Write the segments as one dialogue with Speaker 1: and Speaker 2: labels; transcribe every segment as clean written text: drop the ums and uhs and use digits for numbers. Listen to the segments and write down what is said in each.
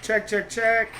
Speaker 1: Check, check, check.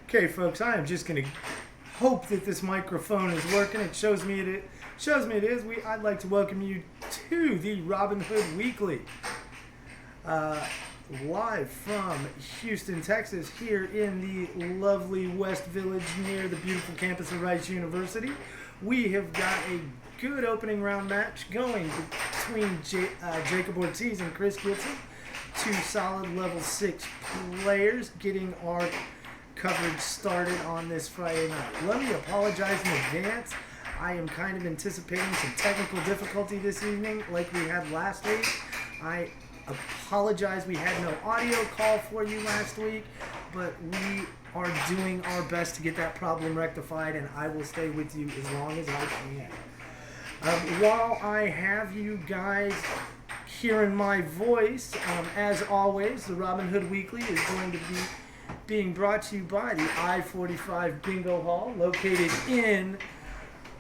Speaker 1: Okay, folks, I am just going to hope that this microphone is working. It shows me it is. I'd like to welcome you to the Robin Hood Weekly. live from Houston, Texas, here in the lovely West Village near the beautiful campus of Rice University. We have got a good opening round match going between Jacob Ortiz and Chris Gibson, two solid level 6 players, getting our coverage started on this Friday night. Let me apologize in advance. I am kind of anticipating some technical difficulty this evening like we had last week. I apologize we had no audio call for you last week, but we are doing our best to get that problem rectified, and I will stay with you as long as I can. While I have you guys hearing my voice, as always, the Robin Hood Weekly is going to be being brought to you by the I-45 Bingo Hall, located in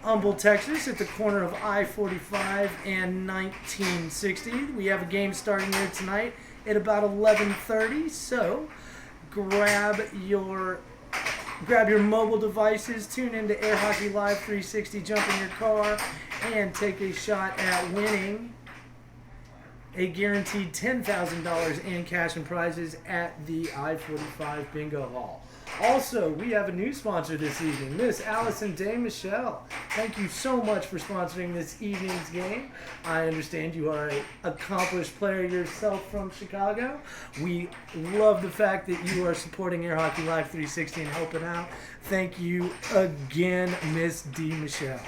Speaker 1: Humble, Texas, at the corner of I-45 and 1960. We have a game starting here tonight at about 11:30, so grab your mobile devices, tune into Airhockey Live 360, jump in your car, and take a shot at winning a guaranteed $10,000 in cash and prizes at the I-45 Bingo Hall. Also, we have a new sponsor this evening, Miss Allison Day Michelle. Thank you so much for sponsoring this evening's game. I understand you are an accomplished player yourself from Chicago. We love the fact that you are supporting Airhockey Live 360 and helping out. Thank you again, Miss D. Michelle.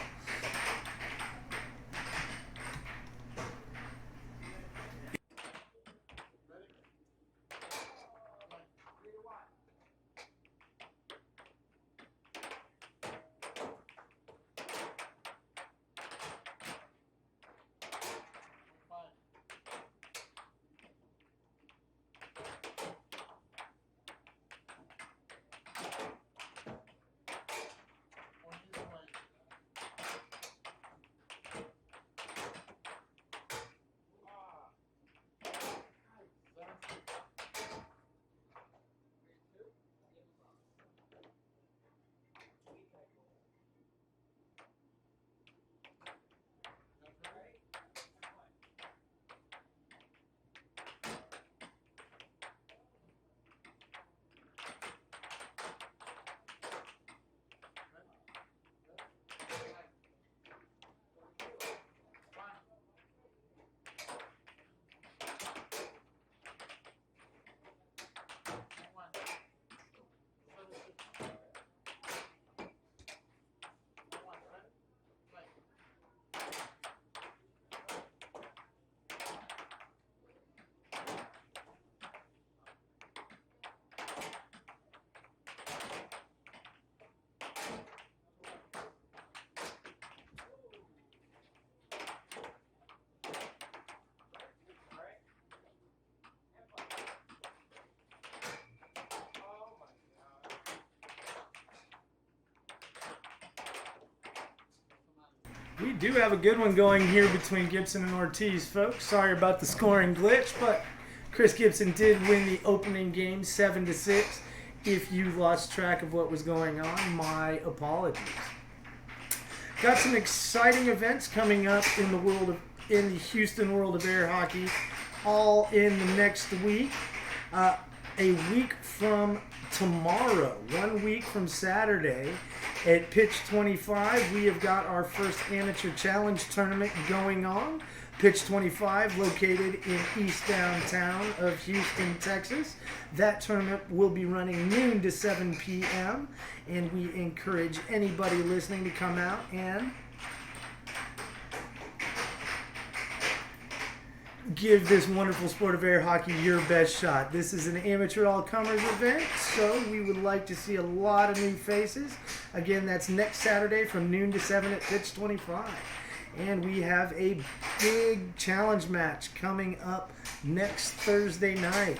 Speaker 1: We do have a good one going here between Gibson and Ortiz, folks. Sorry about the scoring glitch, but Chris Gibson did win the opening game 7-6. If you lost track of what was going on, my apologies. Got some exciting events coming up in the Houston world of air hockey, all in the next week. A week from tomorrow, 1 week from Saturday, at Pitch 25, we have got our first amateur challenge tournament going on. Pitch 25, located in east downtown of Houston, Texas. That tournament will be running noon to 7 p.m. and we encourage anybody listening to come out and give this wonderful sport of air hockey your best shot. This is an amateur all-comers event, so we would like to see a lot of new faces. Again, that's next Saturday from noon to 7 at Pitch 25. And we have a big challenge match coming up next Thursday night.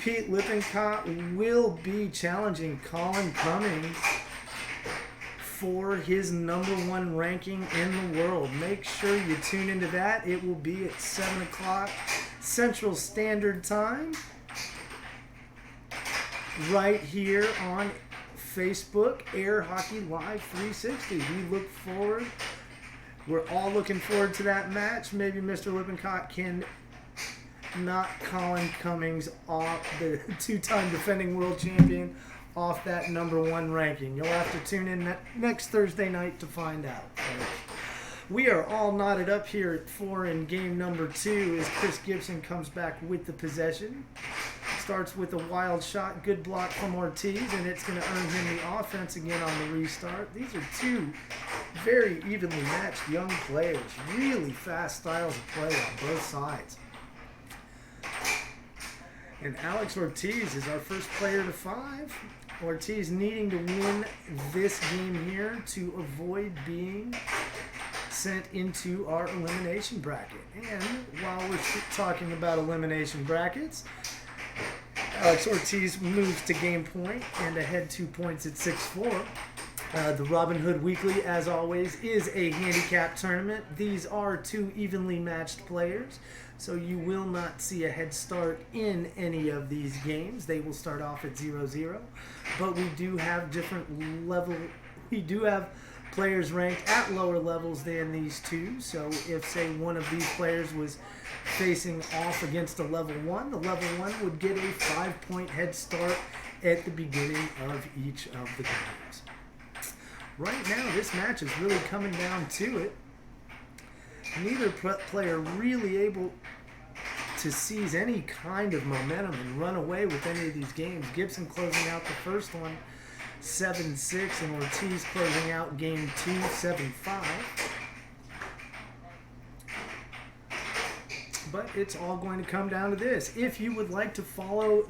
Speaker 1: Pete Lippincott will be challenging Colin Cummings for his #1 ranking in the world. Make sure you tune into that. It will be at 7 o'clock Central Standard Time right here on Facebook, Air Hockey Live 360. We're all looking forward to that match. Maybe Mr. Lippincott can not Colin Cummings, off the two-time defending world champion, off that #1 ranking. You'll have to tune in next Thursday night to find out. We are all knotted up here at 4 in game number 2 as Chris Gibson comes back with the possession. Starts with a wild shot, good block from Ortiz, and it's going to earn him the offense again on the restart. These are two very evenly matched young players, really fast styles of play on both sides. And Alex Ortiz is our first player to 5. Ortiz needing to win this game here to avoid being sent into our elimination bracket. And while we're talking about elimination brackets, Alex Ortiz moves to game point and ahead 2 points at 6-4. The Robin Hood Weekly, as always, is a handicap tournament. These are two evenly matched players, so you will not see a head start in any of these games. They will start off at 0-0, but we do have different level. We do have players ranked at lower levels than these two. So if, say, one of these players was facing off against a level 1, the level 1 would get a 5-point head start at the beginning of each of the games. Right now, this match is really coming down to it. Neither player really able to seize any kind of momentum and run away with any of these games. Gibson closing out the first one 7-6, and Ortiz closing out game 2 7-5. But it's all going to come down to this. If you would like to follow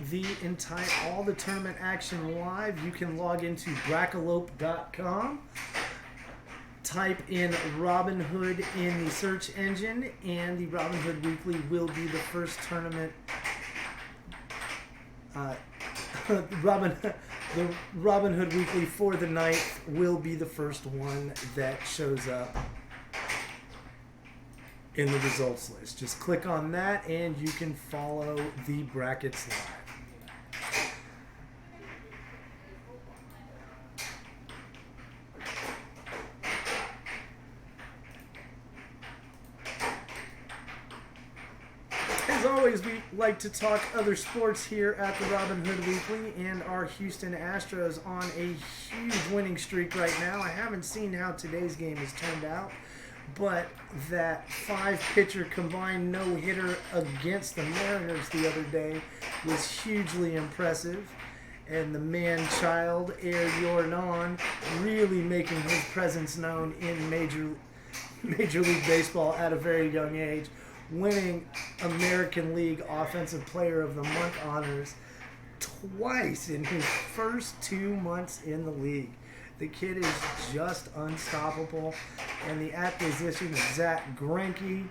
Speaker 1: all the tournament action live, you can log into brackalope.com. Type in Robin Hood in the search engine, and the Robin Hood Weekly will be the first tournament. The Robin Hood Weekly for the night will be the first one that shows up in the results list. Just click on that and you can follow the brackets live. As always, we like to talk other sports here at the Robin Hood Weekly, and our Houston Astros on a huge winning streak right now. I haven't seen how today's game has turned out, but that 5-pitcher combined no-hitter against the Mariners the other day was hugely impressive. And the man-child, Air Jordan, really making his presence known in Major League Baseball at a very young age, winning American League Offensive Player of the Month honors twice in his first 2 months in the league. The kid is just unstoppable, and the acquisition of Zach Greinke,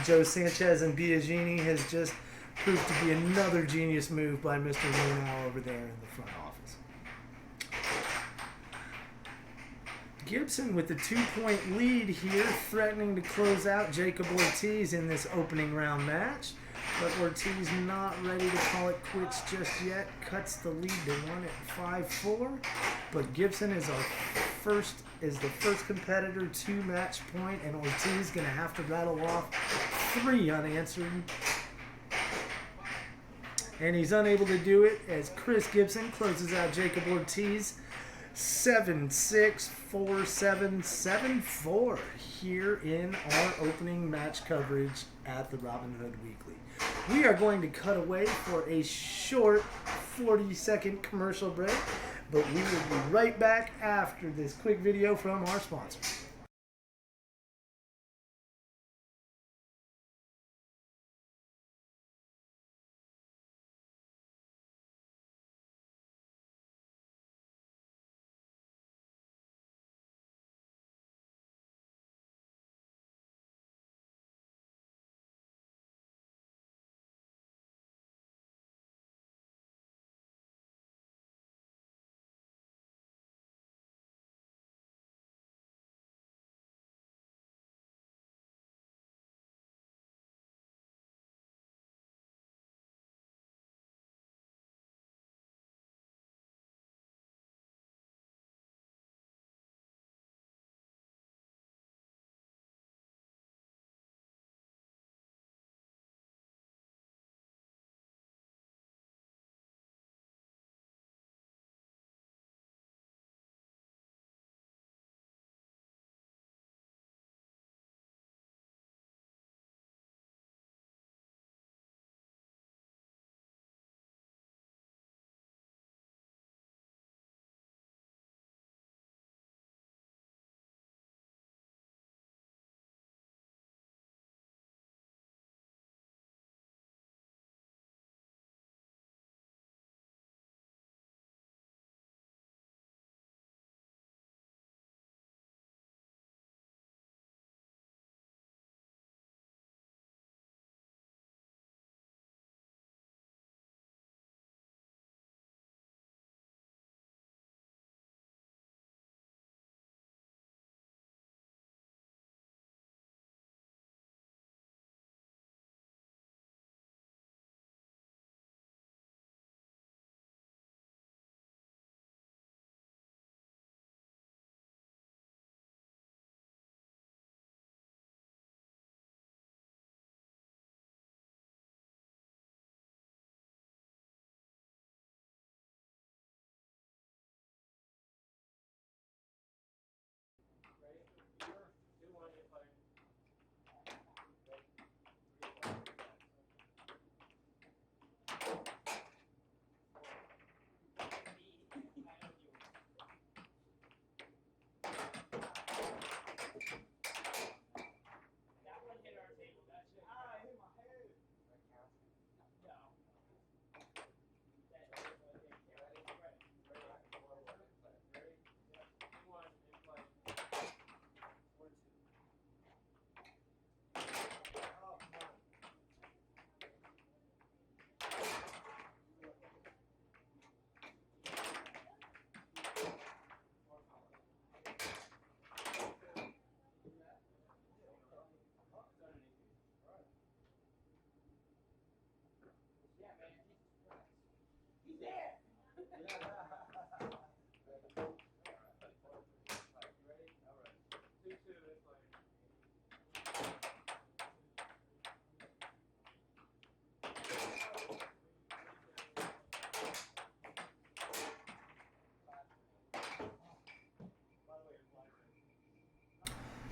Speaker 1: Joe Sanchez, and Biagini has just proved to be another genius move by Mr. Lunau over there in the front office. Gibson with the 2-point lead here, threatening to close out Jacob Ortiz in this opening round match. But Ortiz not ready to call it quits just yet. Cuts the lead to 1 at 5-4. But Gibson is the first competitor to match point, and Ortiz going to have to rattle off 3 unanswered. And he's unable to do it as Chris Gibson closes out Jacob Ortiz 7-6, 4-7, 7-4 here in our opening match coverage at the Robin Hood Weekly. We are going to cut away for a short 40-second commercial break, but we will be right back after this quick video from our sponsors.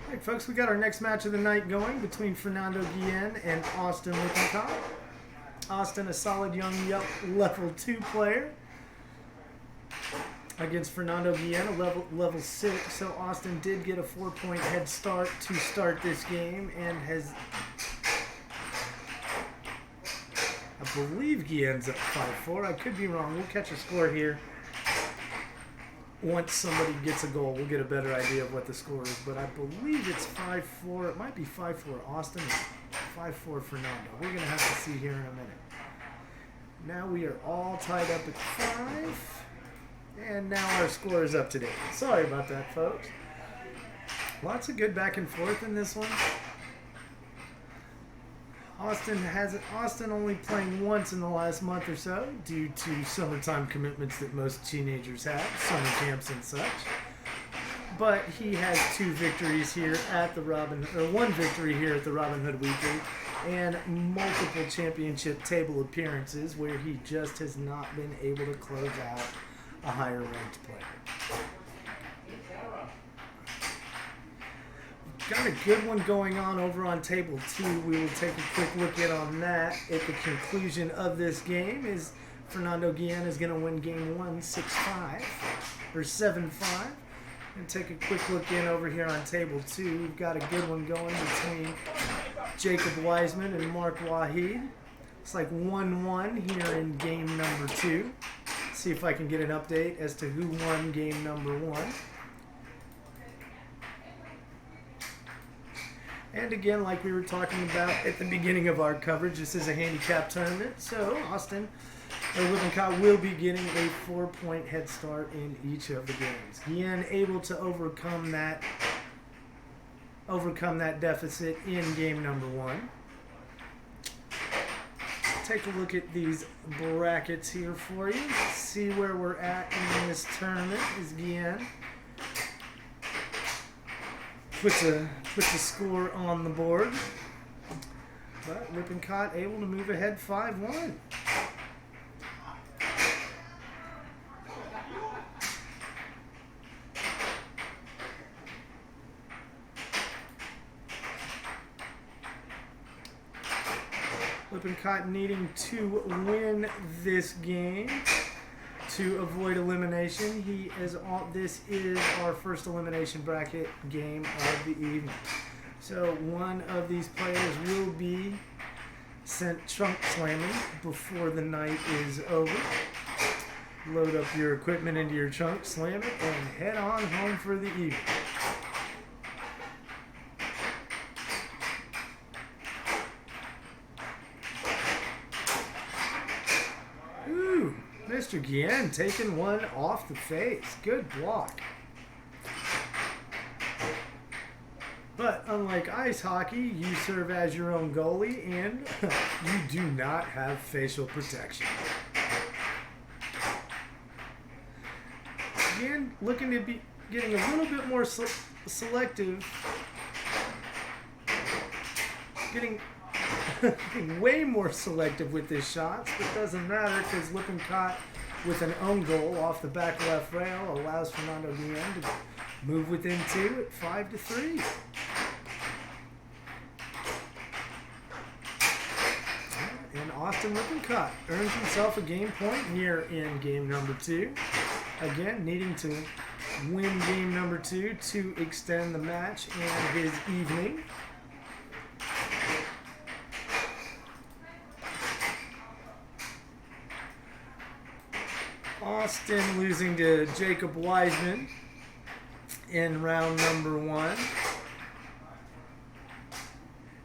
Speaker 1: All right, folks, we got our next match of the night going between Fernando Guillen and Austin Lippincott. Austin, a solid young level 2 player, against Fernando Guillen, a level 6. So Austin did get a 4-point head start to start this game, and has, I believe Guillen's up 5-4. I could be wrong. We'll catch a score here. Once somebody gets a goal, we'll get a better idea of what the score is. But I believe it's 5-4. It might be 5-4 Austin, 5-4 Fernando. We're going to have to see here in a minute. Now we are all tied up at 5. And now our score is up to date. Sorry about that, folks. Lots of good back and forth in this one. Austin only playing once in the last month or so due to summertime commitments that most teenagers have, summer camps and such. But he has 2 victories here at the one victory here at the Robin Hood Weekly, and multiple championship table appearances where he just has not been able to close out a higher ranked player. Got a good one going on over on table 2. We will take a quick look in on that at the conclusion of this game. Is Fernando Guillen is going to win game 1 6-5 or 7-5. And take a quick look in over here on table 2. We've got a good one going between Jacob Wiseman and Mark Wahid. It's like 1-1 here in game number 2. See if I can get an update as to who won game number 1. And again, like we were talking about at the beginning of our coverage, this is a handicap tournament, so Lippincott will be getting a 4-point head start in each of the games. Guillen able to overcome that deficit in game number 1. Take a look at these brackets here for you. See where we're at in this tournament is Guillen puts a score on the board, but Lippincott able to move ahead 5-1. Lippincott needing to win this game to avoid elimination. This is our first elimination bracket game of the evening. So one of these players will be sent trunk slamming before the night is over. Load up your equipment into your trunk, slam it, and head on home for the evening. Mr. Guillen taking one off the face. Good block. But unlike ice hockey, you serve as your own goalie and you do not have facial protection. Again, looking to be getting a little bit more selective. Getting way more selective with his shots, but doesn't matter because Lippincott with an own goal off the back left rail allows Fernando Guillen to move within 2 at 5-3. And Austin Lippincott earns himself a game point here in game number 2. Again, needing to win game number 2 to extend the match and his evening. Austin losing to Jacob Wiseman in round number 1.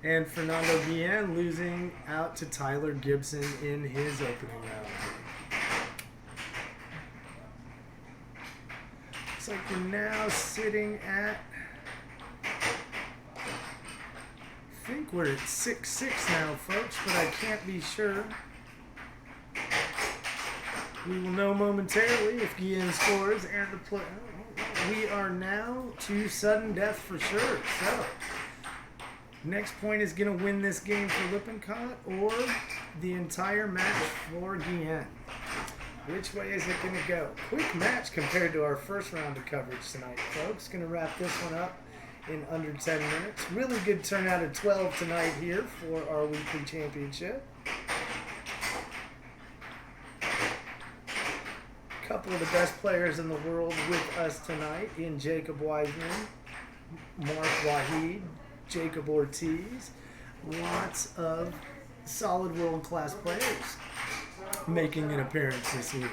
Speaker 1: And Fernando Guillen losing out to Tyler Gibson in his opening round. Looks like we're now sitting at, I think we're at 6-6 now, folks, but I can't be sure. We will know momentarily if Guillen scores and the play. We are now to sudden death for sure. So, next point is going to win this game for Lippincott or the entire match for Guillen. Which way is it going to go? Quick match compared to our first round of coverage tonight, folks. Going to wrap this one up in under 10 minutes. Really good turnout of 12 tonight here for our weekly championship. Couple of the best players in the world with us tonight in Jacob Wiseman, Mark Waheed, Jacob Ortiz. Lots of solid world-class players making an appearance this week.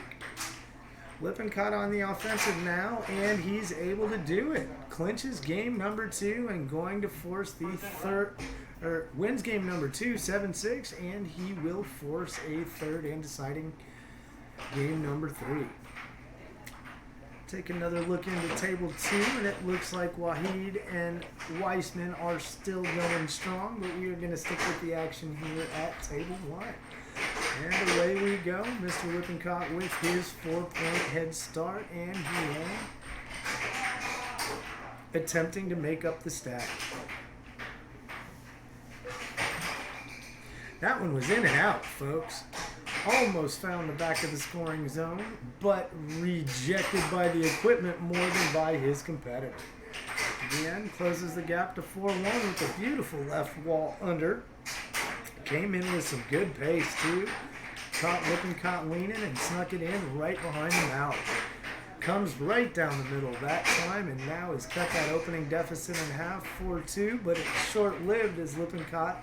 Speaker 1: Lippincott on the offensive now, and he's able to do it. Clinches game number 2 and going to force the wins game number 2, 7-6, and he will force a third and deciding game number 3. Take another look into table 2, and it looks like Waheed and Weissman are still going strong, but we are going to stick with the action here at table 1. And away we go. Mr. Lippincott with his 4-point head start, and Guillen attempting to make up the stack. That one was in and out, folks. Almost found the back of the scoring zone, but rejected by the equipment more than by his competitor. Guillen closes the gap to 4-1 with a beautiful left wall under. Came in with some good pace, too. Caught Lippincott leaning and snuck it in right behind the mouth. Comes right down the middle that time, and now has cut that opening deficit in half, 4-2, but it's short-lived as Lippincott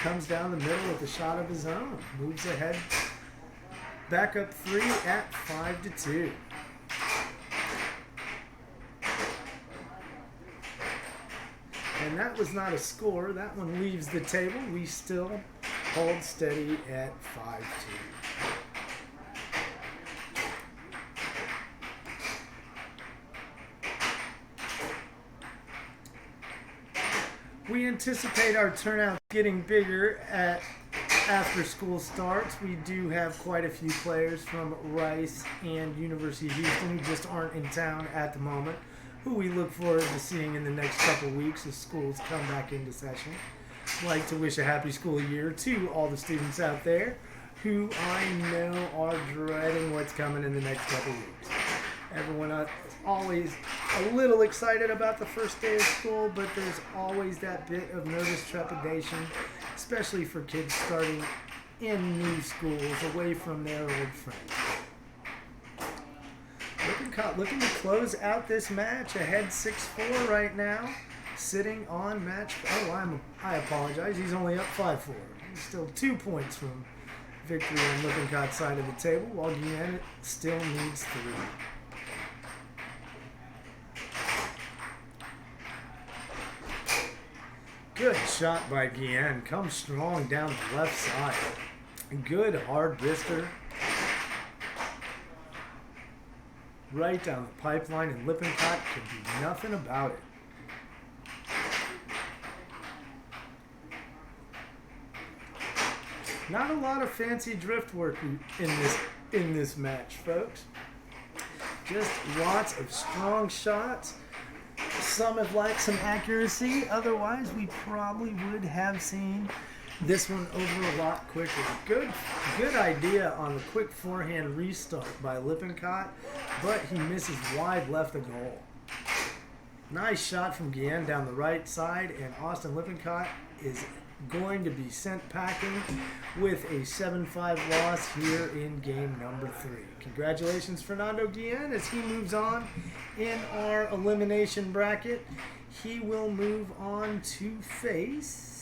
Speaker 1: comes down the middle with a shot of his own. Moves ahead. Back up 3 at 5-2. And that was not a score. That one leaves the table. We still hold steady at 5-2. We anticipate our turnout getting bigger after school starts. We do have quite a few players from Rice and University of Houston who just aren't in town at the moment, who we look forward to seeing in the next couple weeks as schools come back into session. I'd like to wish a happy school year to all the students out there who I know are dreading what's coming in the next couple weeks. Everyone is always a little excited about the first day of school, but there's always that bit of nervous trepidation, especially for kids starting in new schools away from their old friends. Lippincott looking to close out this match, ahead 6-4 right now, sitting on match. I apologize. He's only up 5-4. He's still 2 points from victory on Lippincott's side of the table, while Guillen still needs 3. Good shot by Guillen. Comes strong down the left side. Good hard wrister. Right down the pipeline, and Lippincott can do nothing about it. Not a lot of fancy drift work in this match, folks. Just lots of strong shots. Some have liked some accuracy. Otherwise, we probably would have seen this one over a lot quicker. Good idea on the quick forehand restart by Lippincott, but he misses wide left of goal. Nice shot from Guillen down the right side, and Austin Lippincott is going to be sent packing with a 7-5 loss here in game number 3. Congratulations, Fernando Guillen, as he moves on in our elimination bracket. He will move on to face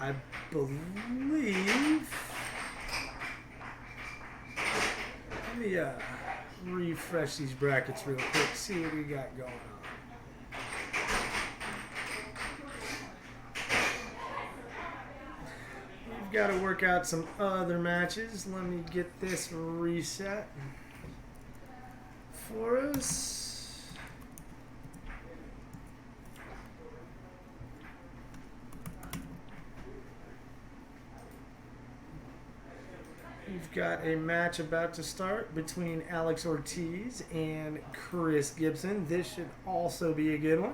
Speaker 1: I believe. Let me refresh these brackets real quick, see what we got going on. We've got to work out some other matches. Let me get this reset for us. We've got a match about to start between Alex Ortiz and Chris Gibson. This should also be a good one.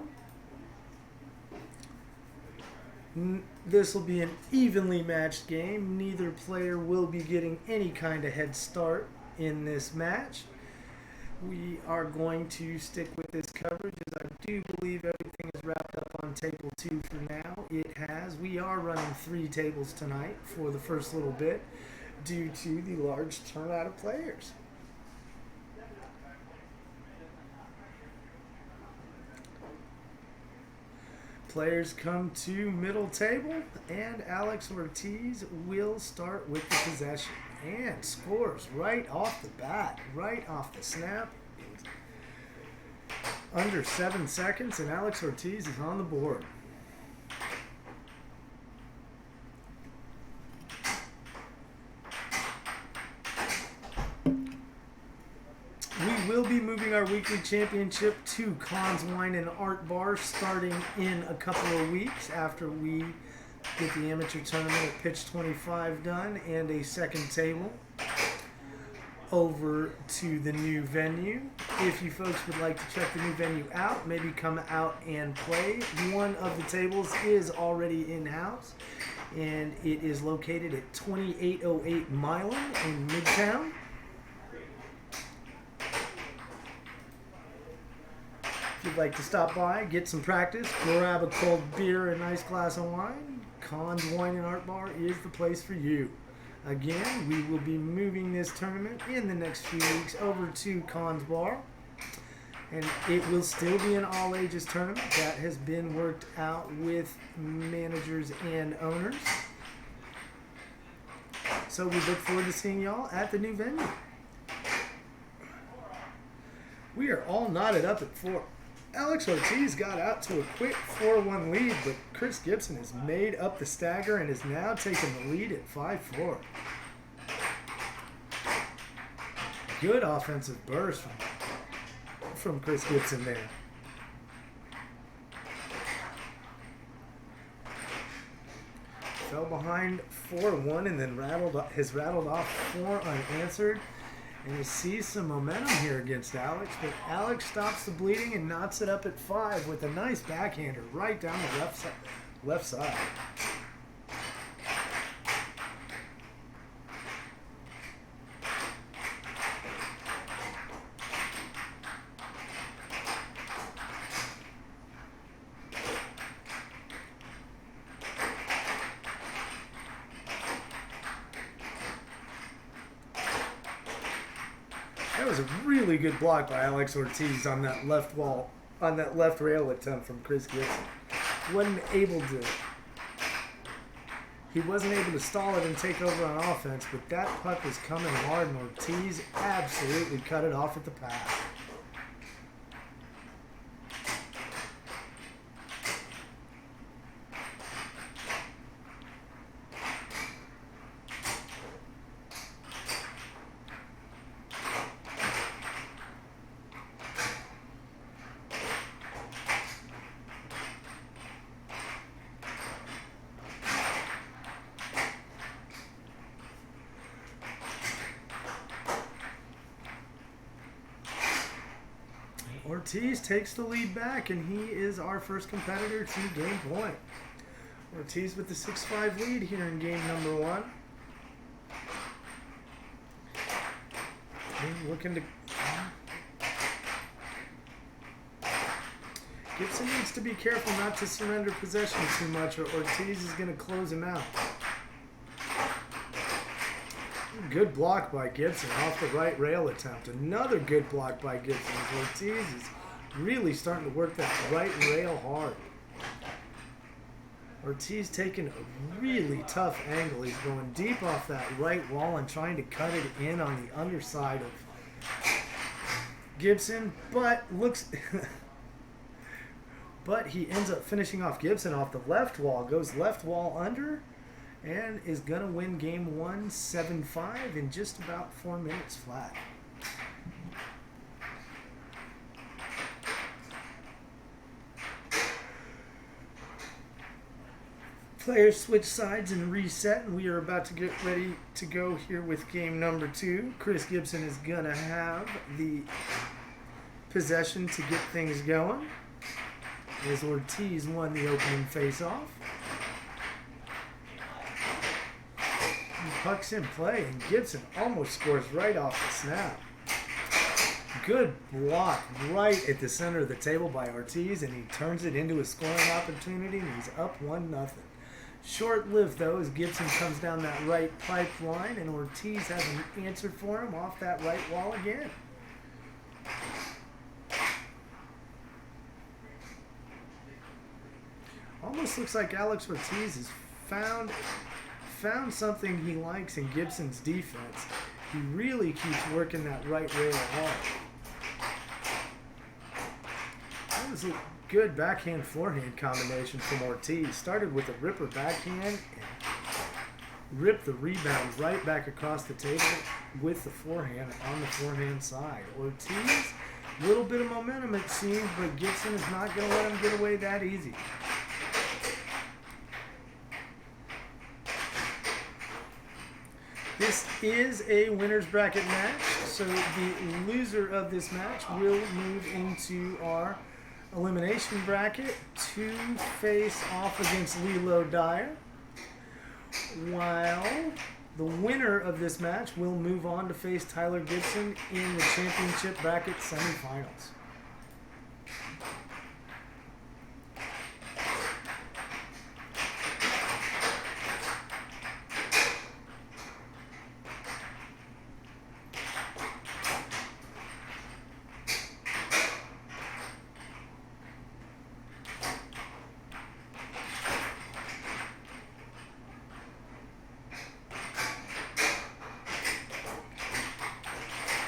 Speaker 1: This will be an evenly matched game. Neither player will be getting any kind of head start in this match. We are going to stick with this coverage as I do believe everything is wrapped up on table 2 for now. It has. We are running 3 tables tonight for the first little bit due to the large turnout of players. Players come to middle table, and Alex Ortiz will start with the possession and scores right off the bat, right off the snap. Under 7 seconds, and Alex Ortiz is on the board. We will be moving our weekly championship to Cons Wine and Art Bar starting in a couple of weeks after we get the amateur tournament at Pitch 25 done and a second table over to the new venue. If you folks would like to check the new venue out, maybe come out and play. One of the tables is already in-house, and it is located at 2808 Milan in Midtown. If you'd like to stop by, get some practice, grab a cold beer, a nice glass of wine, Cons Wine and Art Bar is the place for you. Again, we will be moving this tournament in the next few weeks over to Cons Bar, and it will still be an all-ages tournament. That has been worked out with managers and owners. So we look forward to seeing y'all at the new venue. We are all knotted up at 4. Alex Ortiz got out to a quick 4-1 lead, but Chris Gibson has made up the stagger and is now taking the lead at 5-4. Good offensive burst from Chris Gibson there. Fell behind 4-1 and then has rattled off 4 unanswered. And you see some momentum here against Alex, but Alex stops the bleeding and knots it up at 5 with a nice backhander right down the left side. That was a really good block by Alex Ortiz on that left wall, on that left rail attempt from Chris Gibson. He wasn't able to stall it and take over on offense, but that puck was coming hard, and Ortiz absolutely cut it off at the pass. Ortiz takes the lead back, and he is our first competitor to game point. Ortiz with the 6-5 lead here in game number 1. And looking to... Gibson needs to be careful not to surrender possession too much, or Ortiz is going to close him out. Good block by Gibson off the right rail attempt. Another good block by Gibson. Ortiz is really starting to work that right rail hard. Ortiz taking a really tough angle. He's going deep off that right wall and trying to cut it in on the underside of Gibson, but but he ends up finishing off Gibson off the left wall. Goes left wall under, and is going to win game 1 7-5 in just about 4 minutes flat. Players switch sides and reset, and we are about to get ready to go here with game number 2. Chris Gibson is going to have the possession to get things going, as Ortiz won the opening face-off. Puck's in play, and Gibson almost scores right off the snap. Good block right at the center of the table by Ortiz, and he turns it into a scoring opportunity, and he's up 1-0. Short-lived, though, as Gibson comes down that right pipeline, and Ortiz has an answer for him off that right wall again. Almost looks like Alex Ortiz has found something he likes in Gibson's defense. He really keeps working that right rail hard. That was a good backhand-forehand combination from Ortiz. Started with a ripper backhand and ripped the rebound right back across the table with the forehand on the forehand side. Ortiz, a little bit of momentum it seems, but Gibson is not going to let him get away that easy. This is a winner's bracket match, so the loser of this match will move into our elimination bracket to face off against Lilo Dyer, while the winner of this match will move on to face Tyler Gibson in the championship bracket semifinals.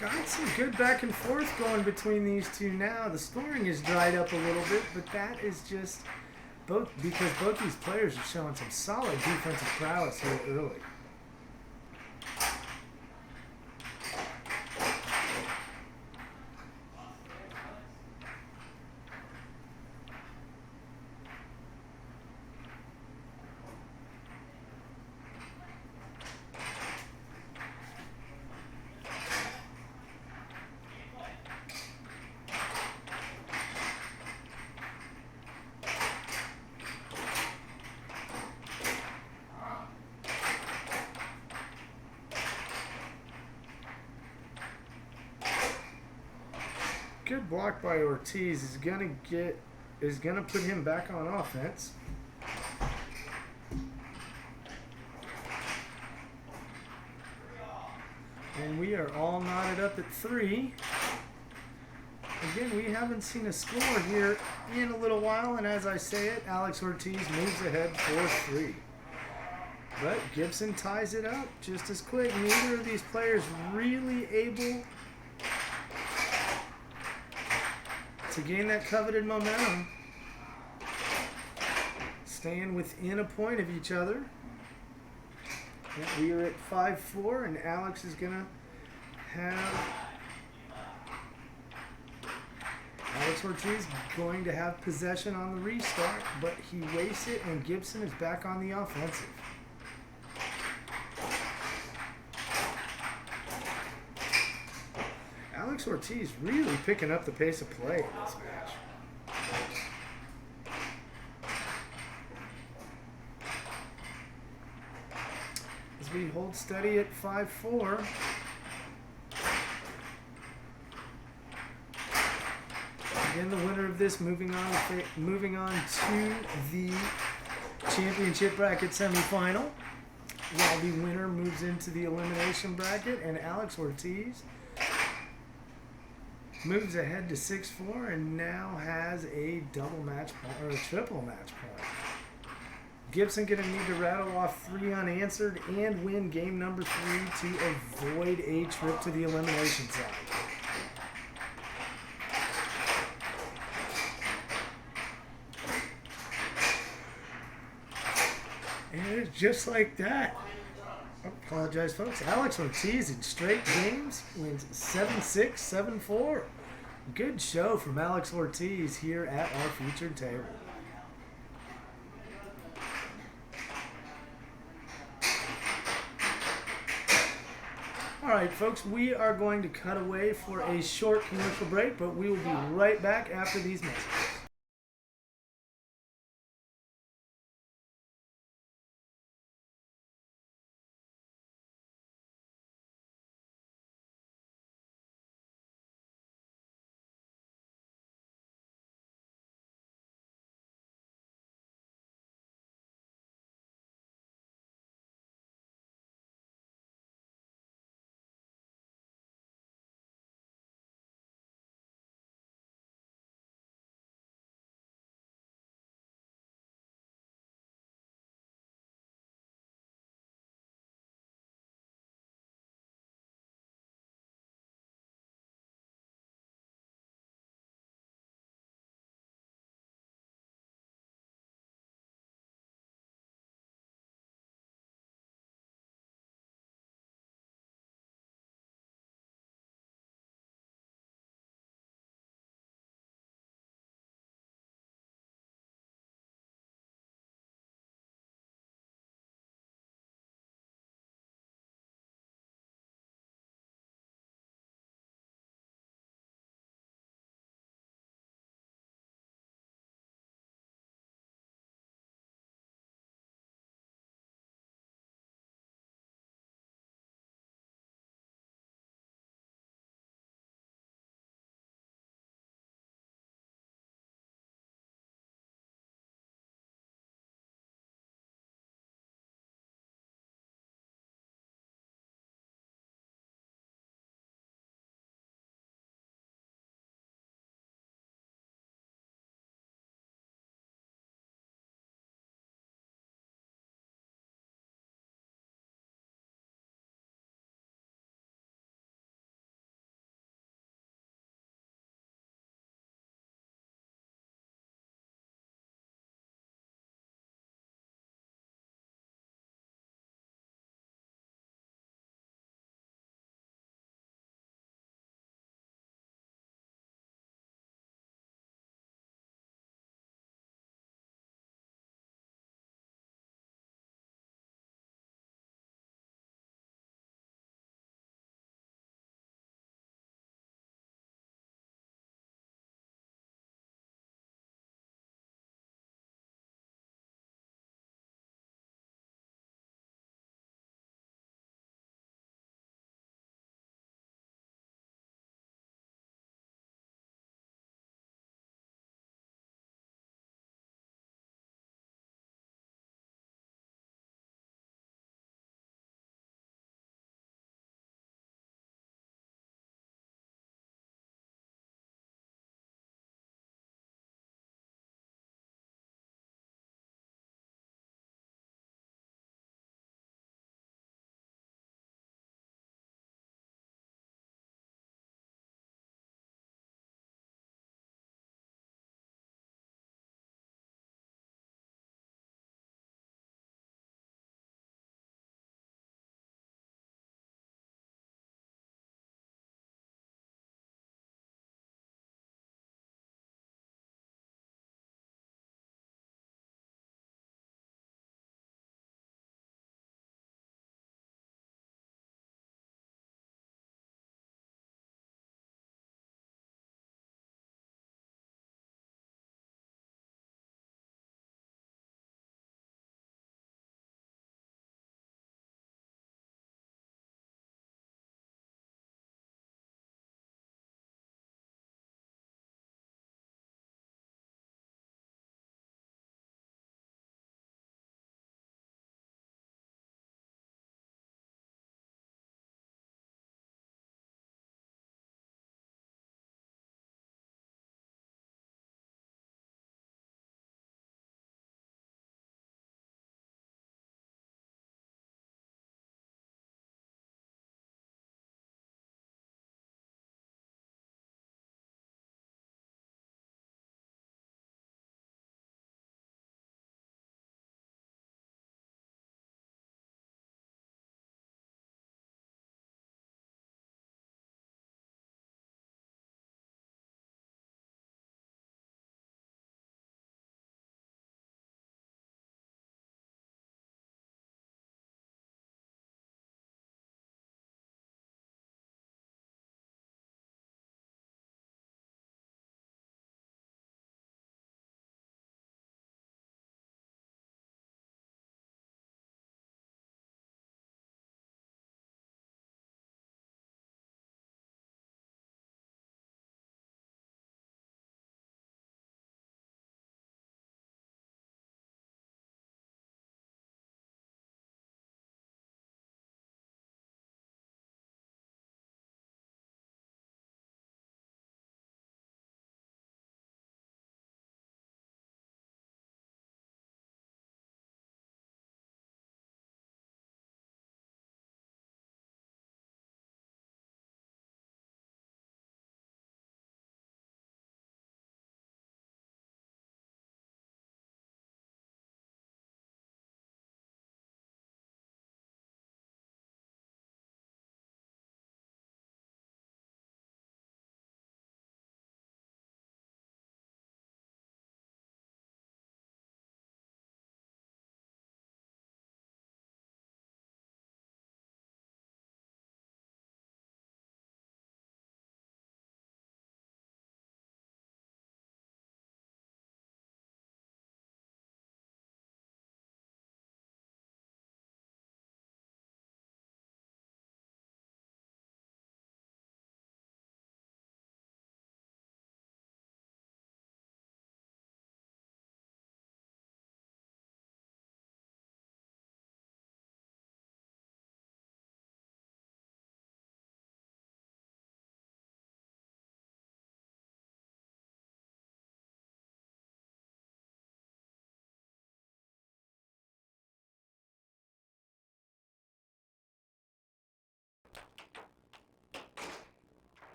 Speaker 1: Got some good back and forth going between these two now. The scoring has dried up a little bit, but that is just because both these players are showing some solid defensive prowess here early. Good block by Ortiz is gonna put him back on offense. And we are all knotted up at 3. Again, we haven't seen a score here in a little while, and as I say it, Alex Ortiz moves ahead 4-3. But Gibson ties it up just as quick. Neither of these players really able to gain that coveted momentum. Staying within a point of each other. We are at 5-4, and Alex is going to have... Alex Ortiz going to have possession on the restart, but he wastes it, and Gibson is back on the offensive. Alex Ortiz really picking up the pace of play in this match. As we hold steady at 5-4. Again, the winner of this moving on to the championship bracket semifinal, while the winner moves into the elimination bracket, and Alex Ortiz moves ahead to 6-4 and now has a double match point, or a triple match point. Gibson going to need to rattle off 3 unanswered and win game number 3 to avoid a trip to the elimination side. And it's just like that. I apologize, folks. Alex Ortiz in straight games wins 7-6, 7-4. Good show from Alex Ortiz here at our featured table. All right, folks, we are going to cut away for a short commercial break, but we will be right back after these messages.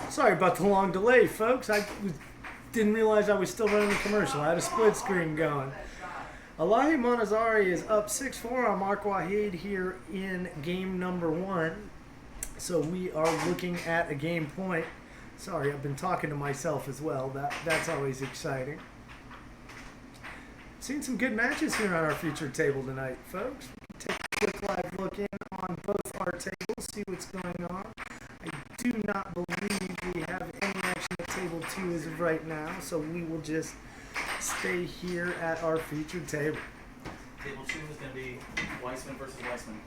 Speaker 1: Sorry about the long delay, folks. Didn't realize I was still running the commercial. I had a split screen going. Elahi Monazari is up 6-4 on Mark Wahid here in game number 1. So we are looking at a game point. Sorry, I've been talking to myself as well. That's always exciting. Seen some good matches here on our featured table tonight, folks. We can take a quick live look in on both our tables, see what's going on. I do not believe we have any action at table 2 as of right now, so we will just stay here at our featured table.
Speaker 2: Table 2 is going to be Weissman versus Weissman.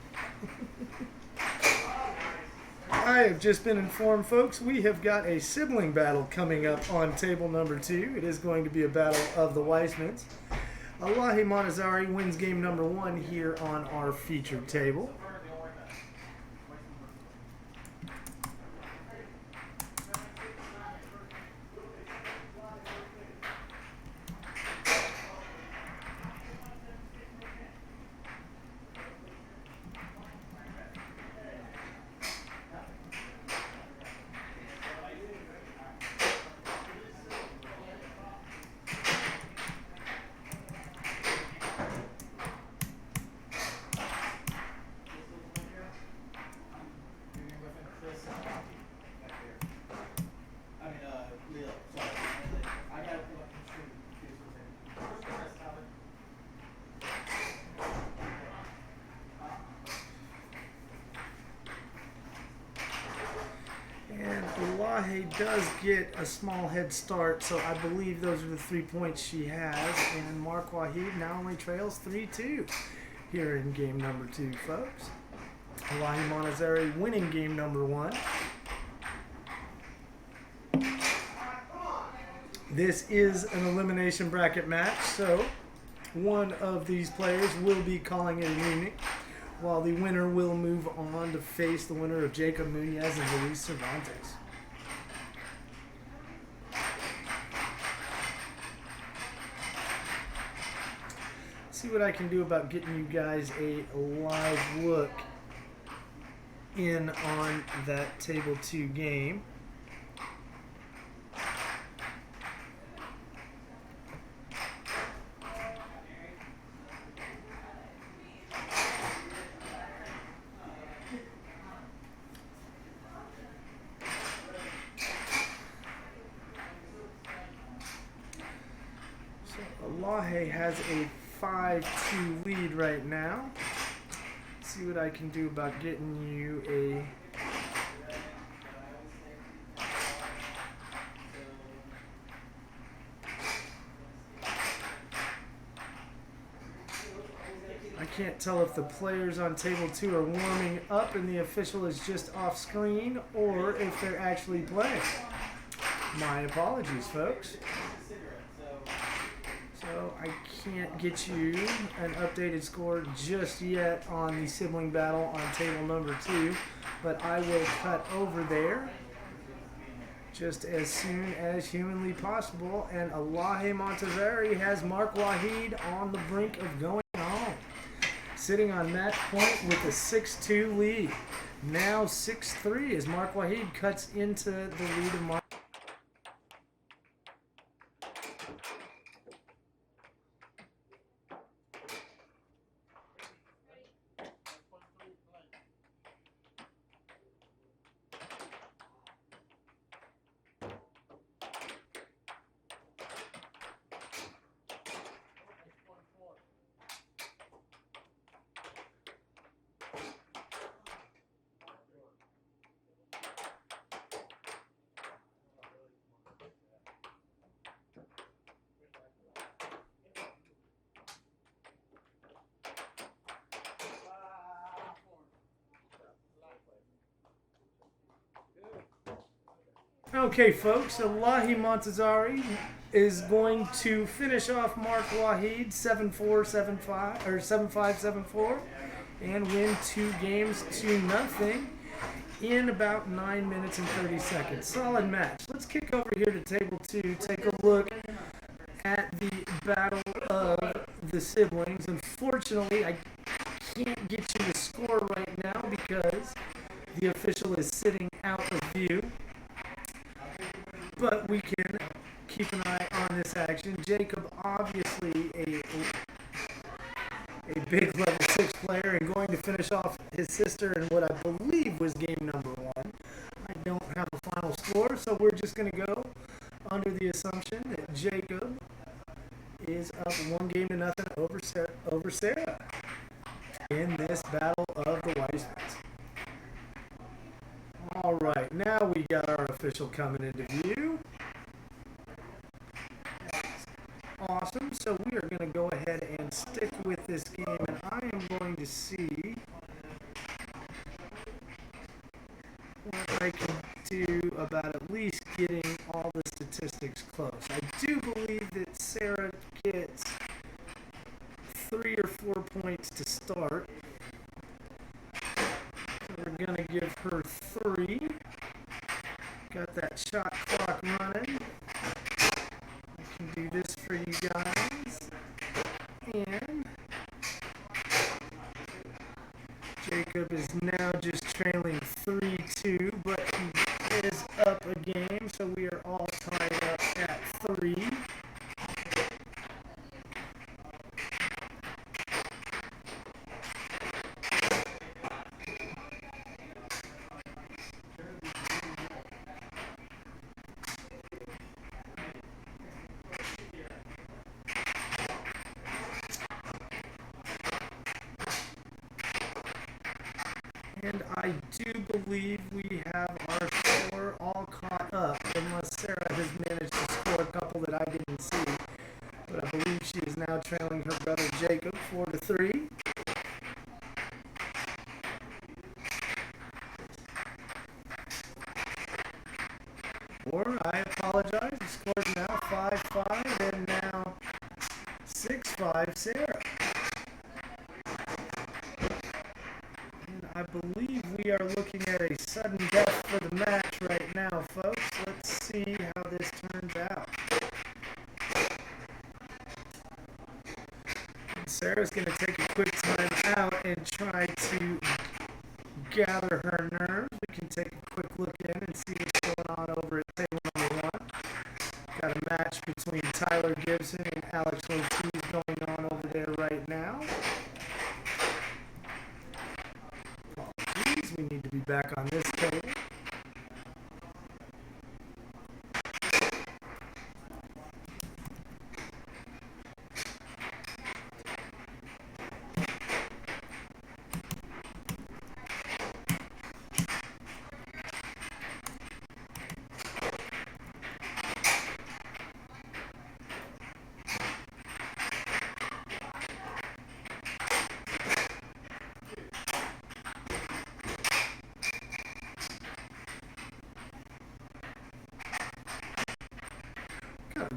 Speaker 1: I have just been informed, folks, we have got a sibling battle coming up on table number 2. It is going to be a battle of the Weissmans. Elahi Monazari wins game number 1 here on our featured table. Elahi does get a small head start, so I believe those are the 3 points she has. And Mark Wahid now only trails 3-2 here in game number 2, folks. Elahi Monazari winning game number 1. This is an elimination bracket match, so one of these players will be calling it an evening, while the winner will move on to face the winner of Jacob Munoz and Luis Cervantes. See what I can do about getting you guys a live look in on that table 2 game. So Elahi has a 5-2 lead right now. See what I can do about getting you a I can't tell if the players on table 2 are warming up and the official is just off screen or if they're actually playing. My apologies, folks. So I can't get you an updated score just yet on the sibling battle on table number 2, but I will cut over there just as soon as humanly possible. And Elahi Monazari has Mark Wahid on the brink of going home, sitting on match point with a 6-2 lead. Now 6-3 as Mark Wahid cuts into the lead of Mark. Okay, folks, Elahi Monazari is going to finish off Mark Wahid 7-4, 7-5, or 7-5, 7-4, and win 2 games to nothing in about 9 minutes and 30 seconds. Solid match. Let's kick over here to table 2, take a look at the battle of the siblings. Unfortunately, I can't get you the score right now because the official is sitting out of view. but we can keep an eye on this action. Jacob, obviously a big level 6 player and going to finish off his sister in what I believe was game number 1. I don't have a final score, so we're just going to go under the assumption that Jacob is up 1-0 over Sarah in this battle of the Weissmans. All right, now we got our official coming into view. Awesome. So we are going to go ahead and stick with this game, and I am going to see what I can do about at least getting all the statistics close. I do believe that Sarah gets 3 or 4 points to start. So we're going to give her 3. Got that shot clock running. I can do this for you guys. And Jacob is now just trailing 3-2, but he is up a game, so we are all tied up at 3. And I do believe we have our score all caught up, unless Sarah has managed to score a couple that I didn't see. But I believe she is now trailing her brother Jacob 4-3. Or, I apologize, the score is now 5-5 and now 6-5 Sarah. I believe we are looking at a sudden death for the match right now, folks. Let's see how this turns out. Sarah's going to take a quick time out and try to gather her nerves. We can take a quick look in and see what's going on over at table number 1. Got a match between Tyler Gibson and Alex Ortiz going on over there right now. We need to be back on this table.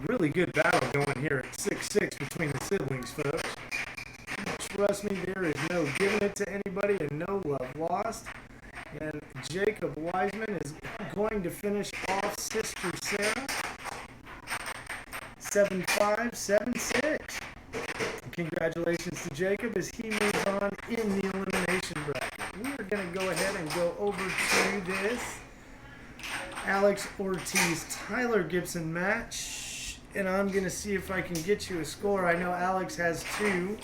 Speaker 1: Really good battle going here at 6-6 between the siblings, folks. Trust me, there is no giving it to anybody and no love lost. And Jacob Wiseman is going to finish off sister Sarah 7-5, 7-6. Congratulations to Jacob as he moves on in the elimination bracket. We are going to go ahead and go over to this Alex Ortiz-Tyler Gibson match. And I'm going to see if I can get you a score. I know Alex has 2.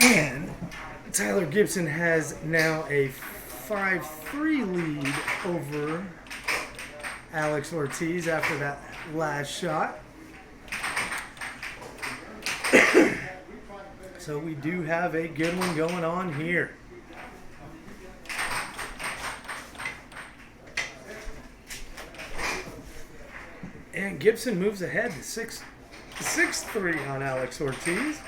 Speaker 1: And Tyler Gibson has now a 5-3 lead over Alex Ortiz after that last shot. So we do have a good one going on here. And Gibson moves ahead to 6-3 on Alex Ortiz.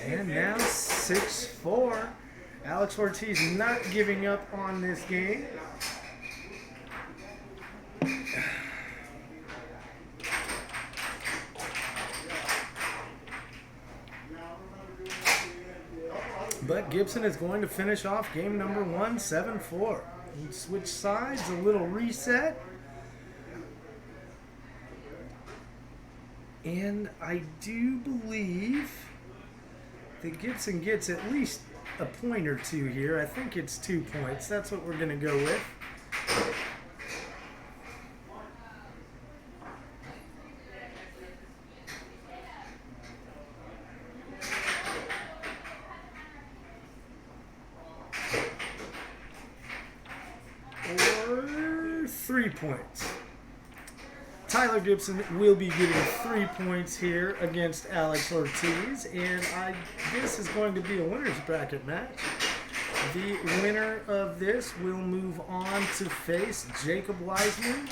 Speaker 1: And now 6-4. Alex Ortiz not giving up on this game. Gibson is going to finish off game number 1, 7-4. We switch sides, a little reset. And I do believe that Gibson gets at least a point or two here. I think it's 2 points. That's what we're going to go with. Or 3 points. Tyler Gibson will be getting 3 points here against Alex Ortiz, and this is going to be a winner's bracket match. The winner of this will move on to face Jacob Wiseman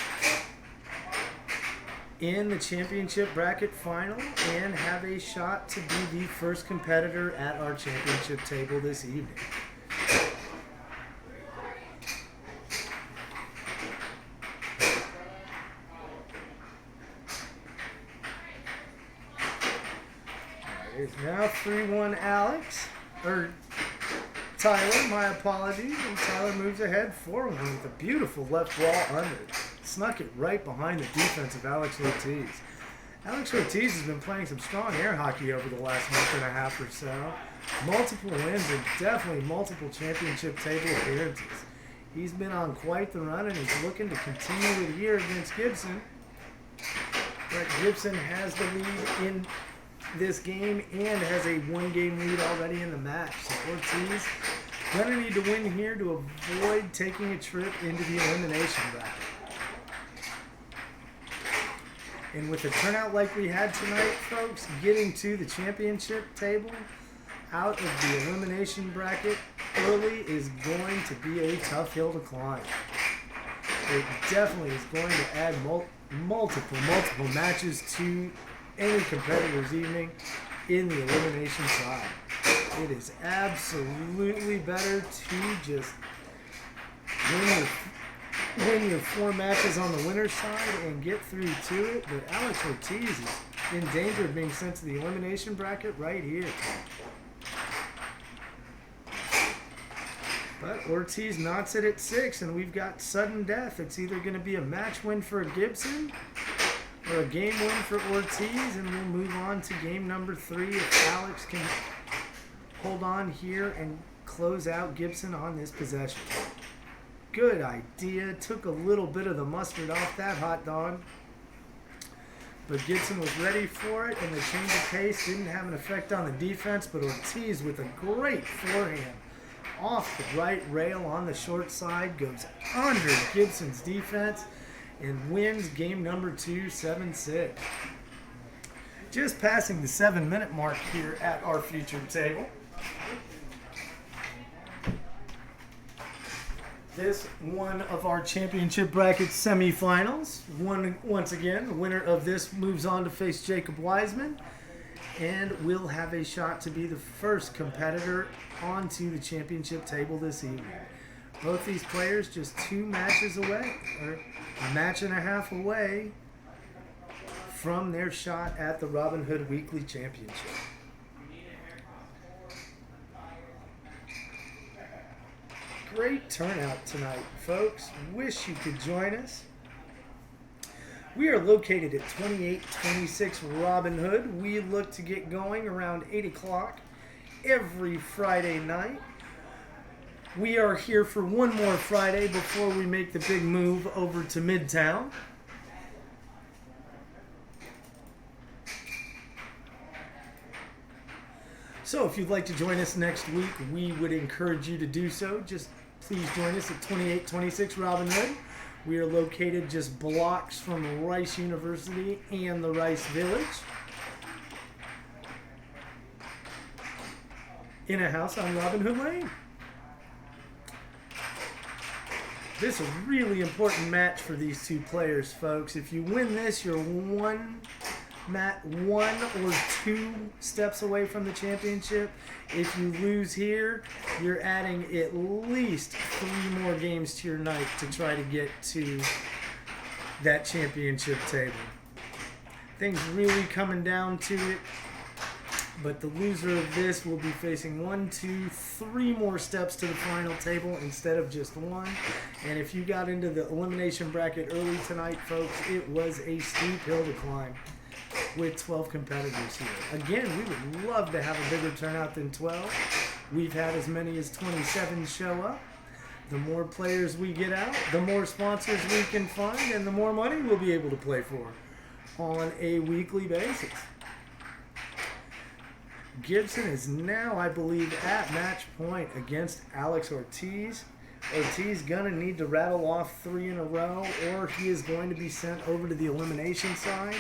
Speaker 1: in the championship bracket final and have a shot to be the first competitor at our championship table this evening. It's now 3-1 Alex, or Tyler, my apologies, and Tyler moves ahead 4-1 with a beautiful left wall under. Snuck it right behind the defense of Alex Ortiz. Alex Ortiz has been playing some strong air hockey over the last month and a half or so. Multiple wins and definitely multiple championship table appearances. He's been on quite the run and he's looking to continue it here against Gibson. But Gibson has the lead in this game and has a 1-game lead already in the match. So Ortiz gonna need to win here to avoid taking a trip into the elimination bracket. And with the turnout like we had tonight, folks, getting to the championship table out of the elimination bracket early is going to be a tough hill to climb. It definitely is going to add multiple matches to any competitor's evening in the elimination side. It is absolutely better to just win your 4 matches on the winner's side and get through to it. But Alex Ortiz is in danger of being sent to the elimination bracket right here. But Ortiz knocks it at 6, and we've got sudden death. It's either going to be a match win for Gibson or a game win for Ortiz, and we'll move on to game number 3 if Alex can hold on here and close out Gibson on this possession. Good idea. Took a little bit of the mustard off that hot dog. But Gibson was ready for it, and the change of pace didn't have an effect on the defense, but Ortiz with a great forehand off the right rail on the short side goes under Gibson's defense and wins game number 2, 7-6. Just passing the 7-minute mark here at our featured table. This one of our championship bracket semifinals. Once again, the winner of this moves on to face Jacob Wiseman and will have a shot to be the first competitor onto the championship table this evening. Both these players just 2 matches away, or a match and a half away from their shot at the Robin Hood Weekly Championship. Great turnout tonight, folks. Wish you could join us. We are located at 2826 Robin Hood. We look to get going around 8 o'clock every Friday night. We are here for one more Friday before we make the big move over to Midtown. So if you'd like to join us next week, we would encourage you to do so. Just please join us at 2826 Robin Hood. We are located just blocks from Rice University and the Rice Village. In a house on Robin Hood Lane. This is a really important match for these 2 players, folks. If you win this, you're one or 2 steps away from the championship. If you lose here, you're adding at least 3 more games to your night to try to get to that championship table. Things really coming down to it But the loser of this will be facing 1, 2, 3 more steps to the final table instead of just one. And if you got into the elimination bracket early tonight, folks, it was a steep hill to climb with 12 competitors here. Again, we would love to have a bigger turnout than 12. We've had as many as 27 show up. The more players we get out, the more sponsors we can find, and the more money we'll be able to play for on a weekly basis. Gibson is now, I believe, at match point against Alex Ortiz. Ortiz gonna need to rattle off 3 in a row, or he is going to be sent over to the elimination side.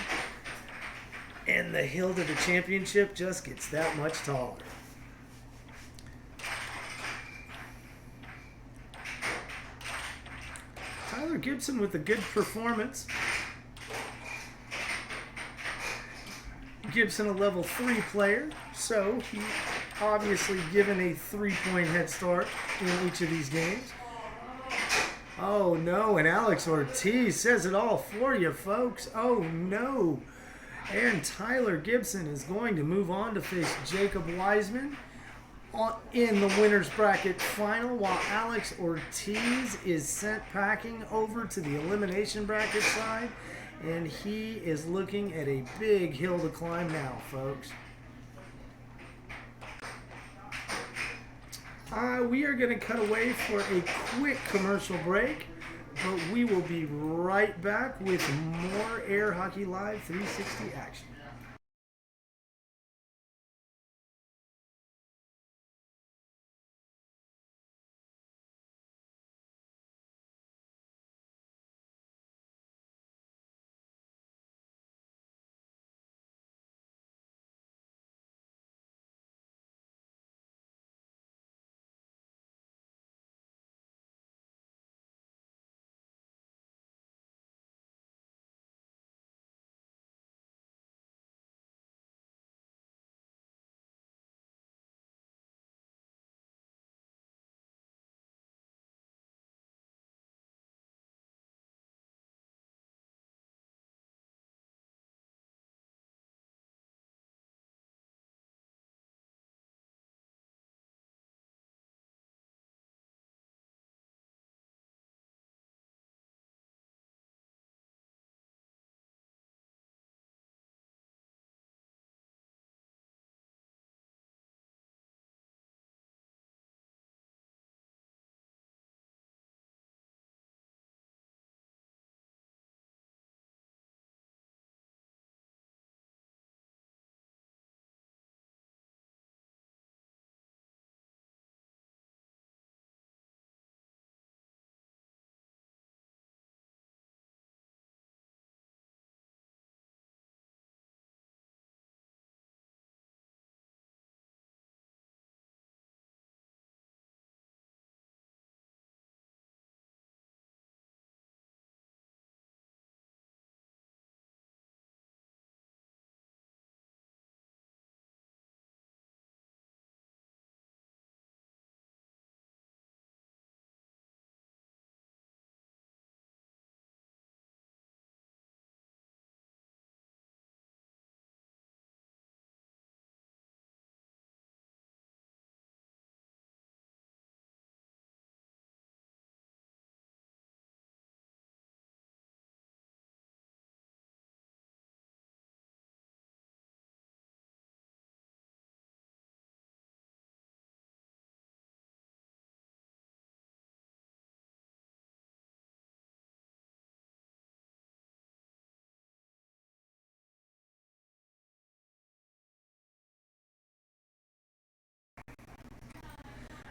Speaker 1: And the hill to the championship just gets that much taller. Tyler Gibson with a good performance. Gibson a level 3 player, so he obviously given a 3-point head start in each of these games. Oh no, and Alex Ortiz says it all for you, folks. Oh no. And Tyler Gibson is going to move on to face Jacob Wiseman in the winner's bracket final, while Alex Ortiz is sent packing over to the elimination bracket side. And he is looking at a big hill to climb now, folks. We are going to cut away for a quick commercial break, but we will be right back with more Air Hockey Live 360 action.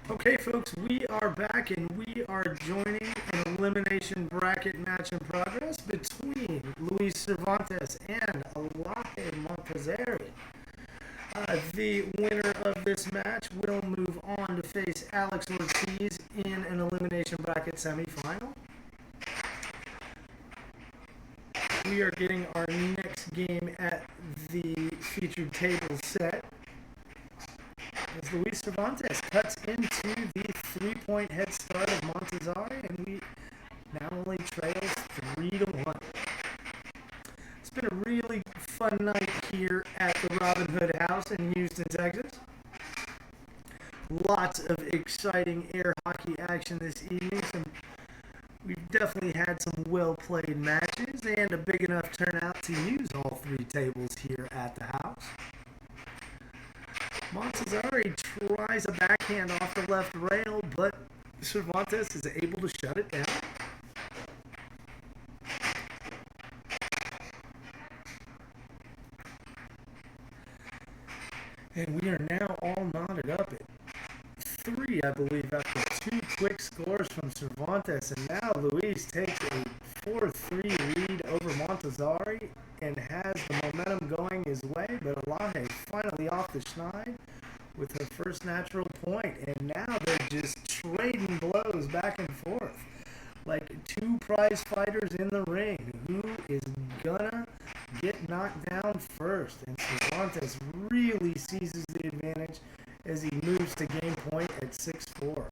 Speaker 1: Okay, folks, we are back and we are joining an elimination bracket match in progress between Luis Cervantes and Alaje Montezeri. The winner of this match will move on to face Alex Ortiz in an elimination bracket semifinal. We are getting our next game at the featured table set, as Luis Cervantes cuts into the 3-point head start of Montezari, and we now only trails 3-1. It's been a really fun night here at the Robin Hood House in Houston, Texas. Lots of exciting air hockey action this evening. We've definitely had some well-played matches and a big enough turnout to use all three tables here at the house. Montezari tries a backhand off the left rail, but Cervantes is able to shut it down. And we are now all knotted up at 3, I believe, after 2 quick scores from Cervantes. And now Luis takes a 4-3 lead over Montezari and has the momentum going his way. But Alaje finally off the schneid with her first natural point. And now they're just trading blows back and forth like 2 prize fighters in the ring. Who is gonna get knocked down first? And Cervantes really seizes the advantage as he moves to game point at 6-4.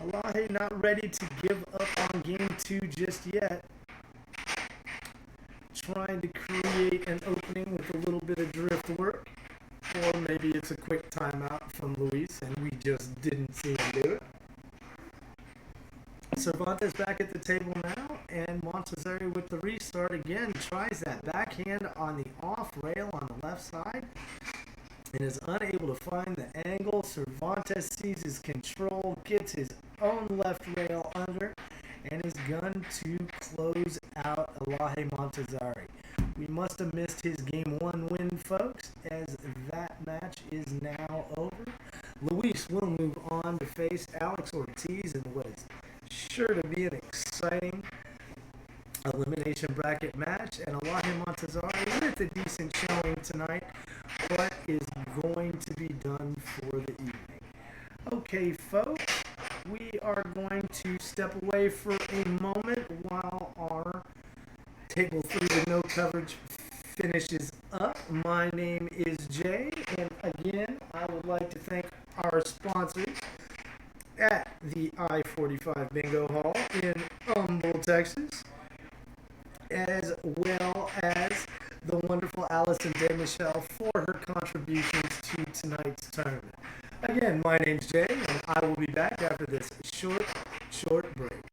Speaker 1: Alaje not ready to give up on game 2 just yet. Trying to create an opening with a little bit of drift work. Or maybe it's a quick timeout from Luis and we just didn't see him do it. Cervantes back at the table now, and Montezari with the restart again tries that backhand on the off rail on the left side and is unable to find the angle. Cervantes seizes control, gets his own left rail under, and is going to close out Alaje Montezari. We must have missed his game 1 win, folks, as that match is now over. Luis will move on to face Alex Ortiz in what is sure to be an exciting elimination bracket match, and Alaje Montezari with a decent showing tonight, but is going to be done for the evening. Okay, folks, we are going to step away for a moment while our Table 3 with no coverage finishes up. My name is Jay, and again, I would like to thank our sponsors at the I-45 Bingo Hall in Humble, Texas, as well as the wonderful Allison DeMichelle for her contributions to tonight's tournament. Again, my name's Jay, and I will be back after this short break.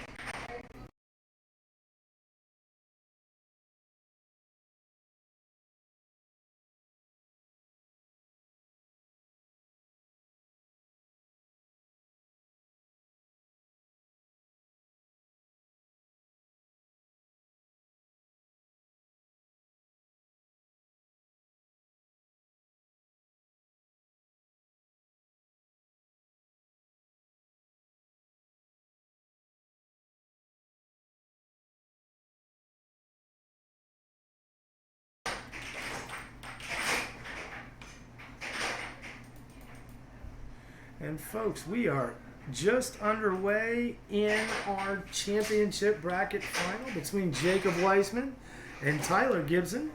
Speaker 1: And folks, we are just underway in our championship bracket final between Jacob Weissman and Tyler Gibson.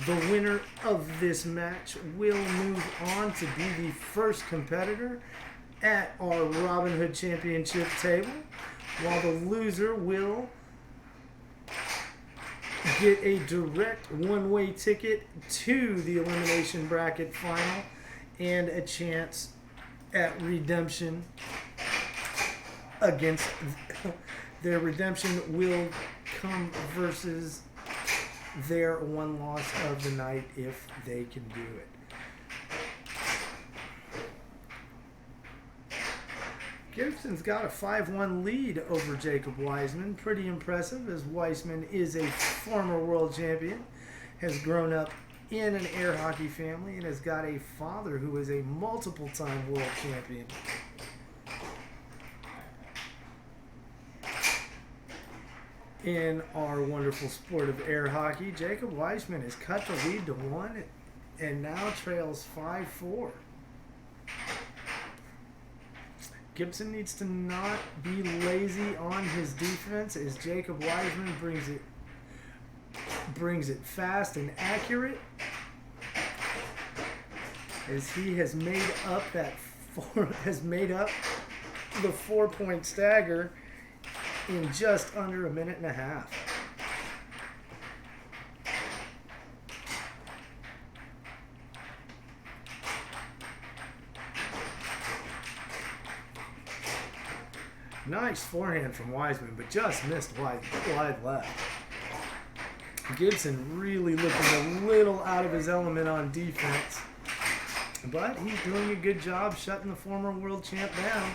Speaker 1: The winner of this match will move on to be the first competitor at our Robin Hood Championship table, while the loser will get a direct one-way ticket to the elimination bracket final and a chance at redemption against their redemption will come versus their one loss of the night if they can do it. Gibson's got a 5-1 lead over Jacob Weissman. Pretty impressive, as Weissman is a former world champion, has grown up in an air hockey family, and has got a father who is a multiple-time world champion. In our wonderful sport of air hockey, Jacob Weissman has cut the lead to 1 and now trails 5-4. Gibson needs to not be lazy on his defense, as Jacob Weissman brings it fast and accurate, as he has made up the 4-point stagger in just under a minute and a half. Nice forehand from Wiseman, but just missed wide left. Gibson really looking a little out of his element on defense, but he's doing a good job shutting the former world champ down.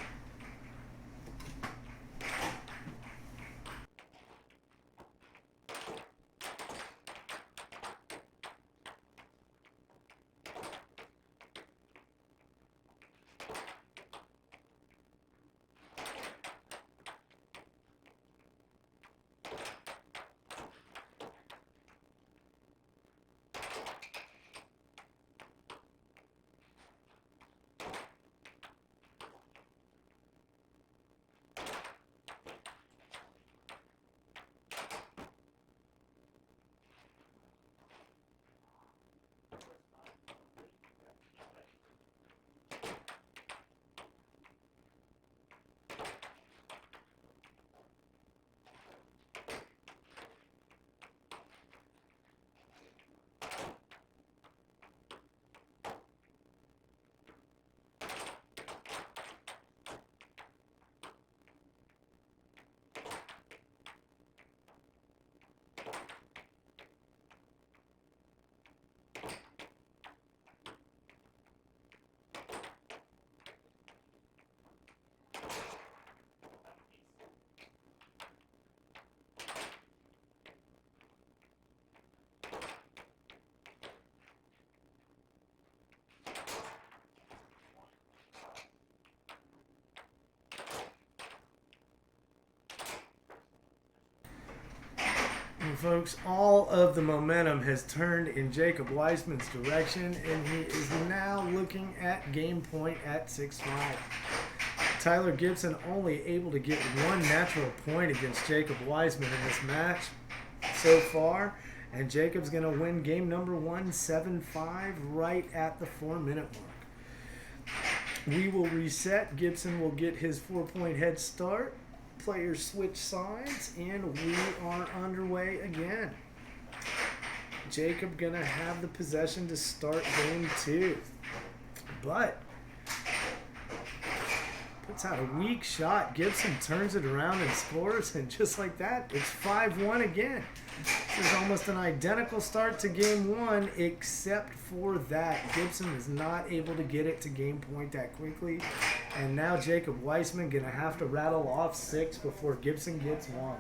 Speaker 1: And folks, all of the momentum has turned in Jacob Weissman's direction, and he is now looking at game point at 6-5. Tyler Gibson only able to get one natural point against Jacob Weissman in this match so far, and Jacob's going to win game number 1, 7-5, right at the 4-minute mark. We will reset. Gibson will get his 4-point head start. Players switch sides, and we are underway again. Jacob gonna have the possession to start game 2, but puts out a weak shot. Gibson turns it around and scores, and just like that, it's 5-1 again. This is almost an identical start to game 1, except for that Gibson is not able to get it to game point that quickly. And now Jacob Weissman gonna have to rattle off 6 before Gibson gets 1.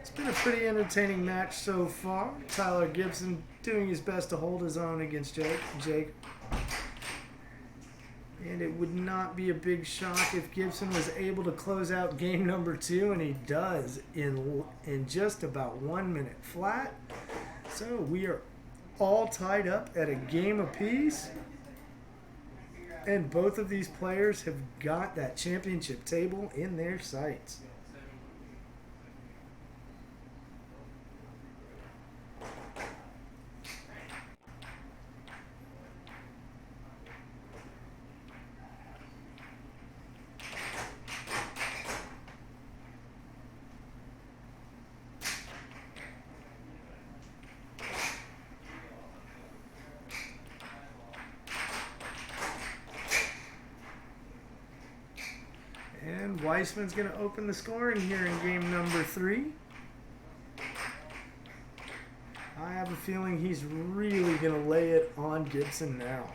Speaker 1: It's been a pretty entertaining match so far. Tyler Gibson doing his best to hold his own against Jake. And it would not be a big shock if Gibson was able to close out game number 2, and he does in just about 1 minute flat. So we are all tied up at a game apiece, and both of these players have got that championship table in their sights. And Weissman's going to open the scoring here in game number 3. I have a feeling he's really going to lay it on Gibson now.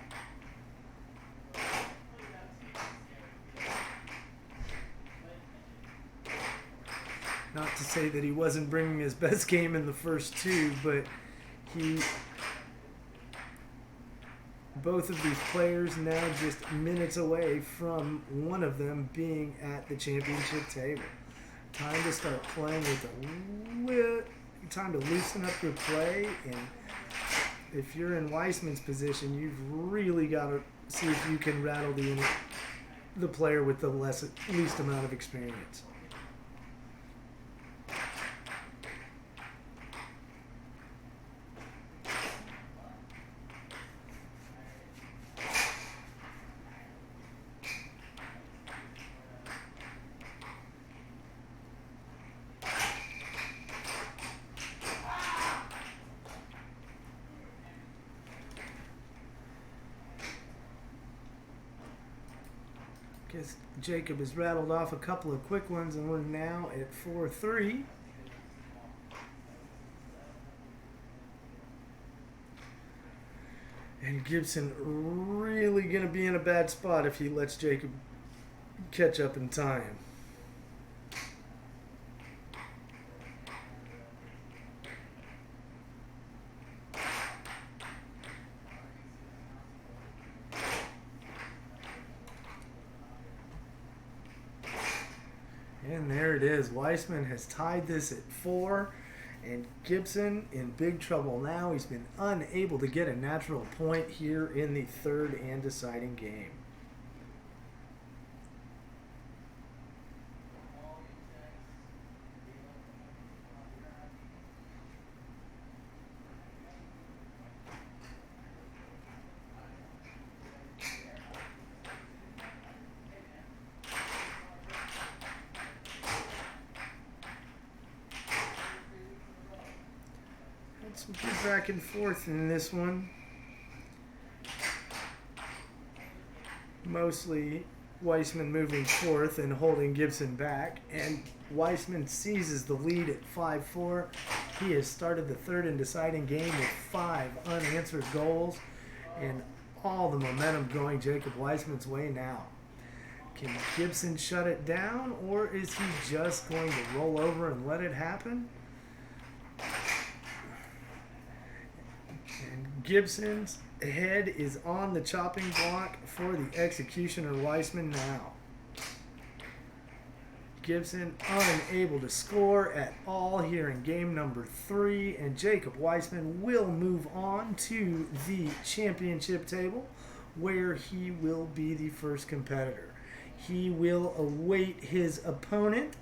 Speaker 1: Not to say that he wasn't bringing his best game in the first 2, but both of these players now just minutes away from one of them being at the championship table. Time to start playing with time to loosen up your play, and if you're in Weissman's position, you've really got to see if you can rattle the player with the least amount of experience. Guess Jacob has rattled off a couple of quick ones, and we're now at 4-3. And Gibson really going to be in a bad spot if he lets Jacob catch up in time. And there it is. Weissman has tied this at 4. And Gibson in big trouble now. He's been unable to get a natural point here in the third and deciding game. Some good back and forth in this one. Mostly Weissman moving forth and holding Gibson back. And Weissman seizes the lead at 5-4. He has started the third and deciding game with 5 unanswered goals. And all the momentum going Jacob Weissman's way now. Can Gibson shut it down, or is he just going to roll over and let it happen? Gibson's head is on the chopping block for the executioner Weissman now. Gibson unable to score at all here in game number 3, and Jacob Weissman will move on to the championship table where he will be the first competitor. He will await his opponent,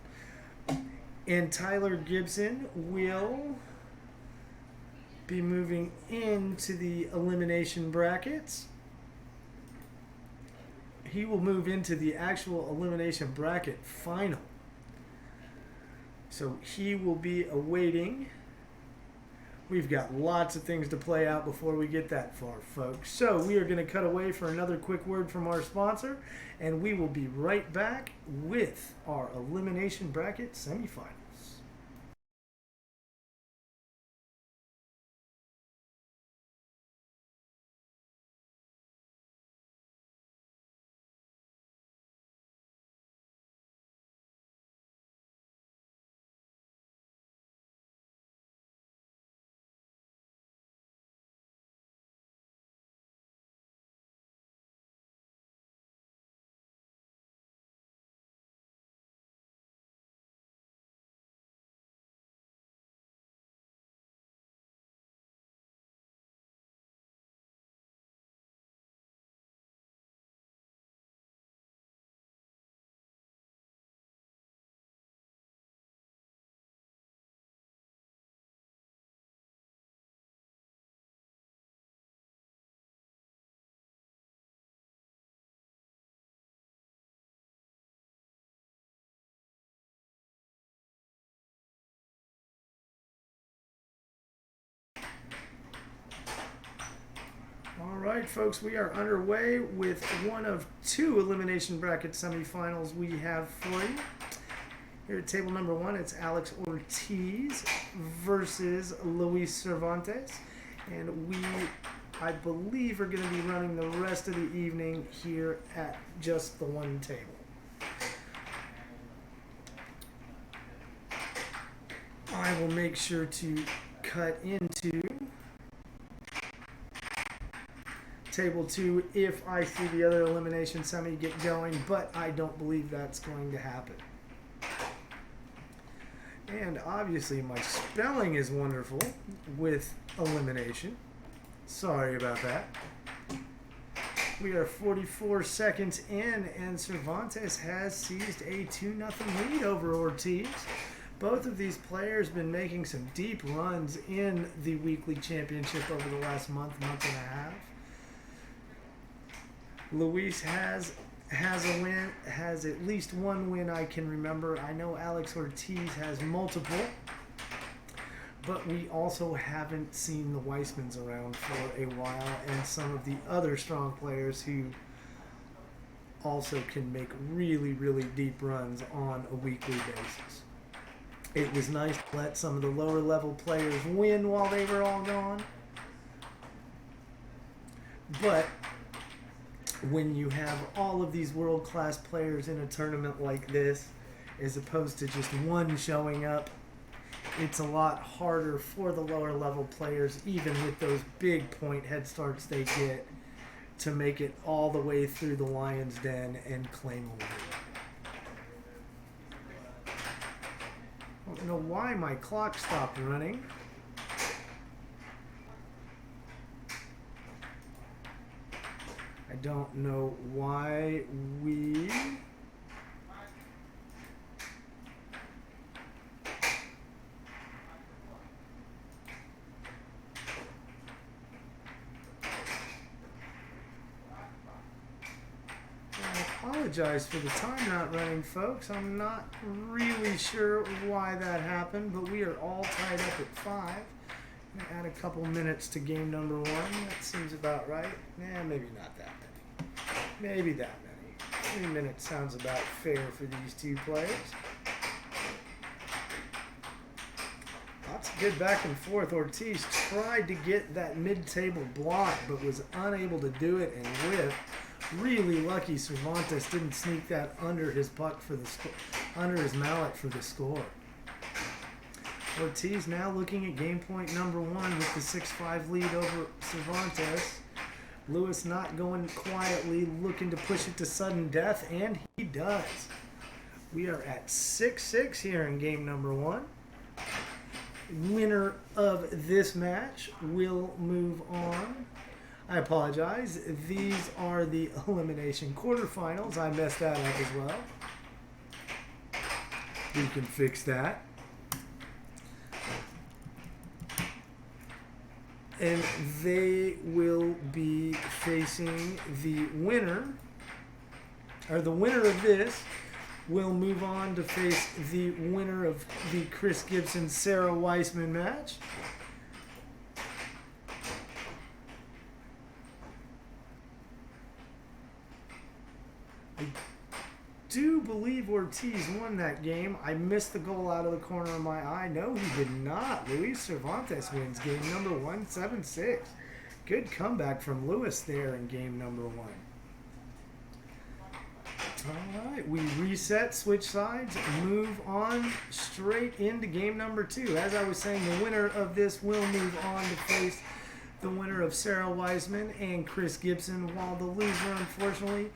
Speaker 1: and Tyler Gibson will be moving into the elimination brackets. He will move into the actual elimination bracket final. So he will be awaiting. We've got lots of things to play out before we get that far, folks. So we are going to cut away for another quick word from our sponsor, and we will be right back with our elimination bracket semifinals. All right, folks, we are underway with one of 2 elimination bracket semifinals we have for you. Here at table number 1, it's Alex Ortiz versus Luis Cervantes. And we, I believe, are going to be running the rest of the evening here at just the one table. I will make sure to cut into table 2 if I see the other elimination semi get going, but I don't believe that's going to happen. And obviously my spelling is wonderful with elimination. Sorry about that. We are 44 seconds in, and Cervantes has seized a 2-0 lead over Ortiz. Both of these players have been making some deep runs in the weekly championship over the last month and a half. Luis has a win, has at least one win I can remember. I know Alex Ortiz has multiple, but we also haven't seen the Weissmans around for a while, and some of the other strong players who also can make really, really deep runs on a weekly basis. It was nice to let some of the lower level players win while they were all gone. But when you have all of these world-class players in a tournament like this, as opposed to just one showing up, it's a lot harder for the lower level players, even with those big point head starts they get, to make it all the way through the Lion's Den and claim a win. I don't know why my clock stopped running. I don't know why we... I apologize for the time not running, folks. I'm not really sure why that happened, but we are all tied up at 5. I'm gonna add a couple minutes to game number 1. That seems about right. Maybe not that many. Maybe that many. 3 minutes sounds about fair for these two players. Lots of good back and forth. Ortiz tried to get that mid-table block, but was unable to do it, and whiffed. Really lucky Cervantes didn't sneak that under his puck for the under his mallet for the score. Ortiz now looking at game point number 1 with the 6-5 lead over Cervantes. Lewis not going quietly, looking to push it to sudden death, and he does. We are at 6-6 here in game number 1. Winner of this match will move on. I apologize. These are the elimination quarterfinals. I messed that up as well. We can fix that. And they will be facing the winner, or the winner of this will move on to face the winner of the Chris Gibson-Sarah Weissman match. I do believe Ortiz won that game. I missed the goal out of the corner of my eye. No, he did not. Luis Cervantes wins game number 1, 7-6. Good comeback from Lewis there in game number 1. All right, we reset, switch sides, move on straight into game number 2. As I was saying, the winner of this will move on to face the winner of Sarah Weissman and Chris Gibson, while the loser, unfortunately,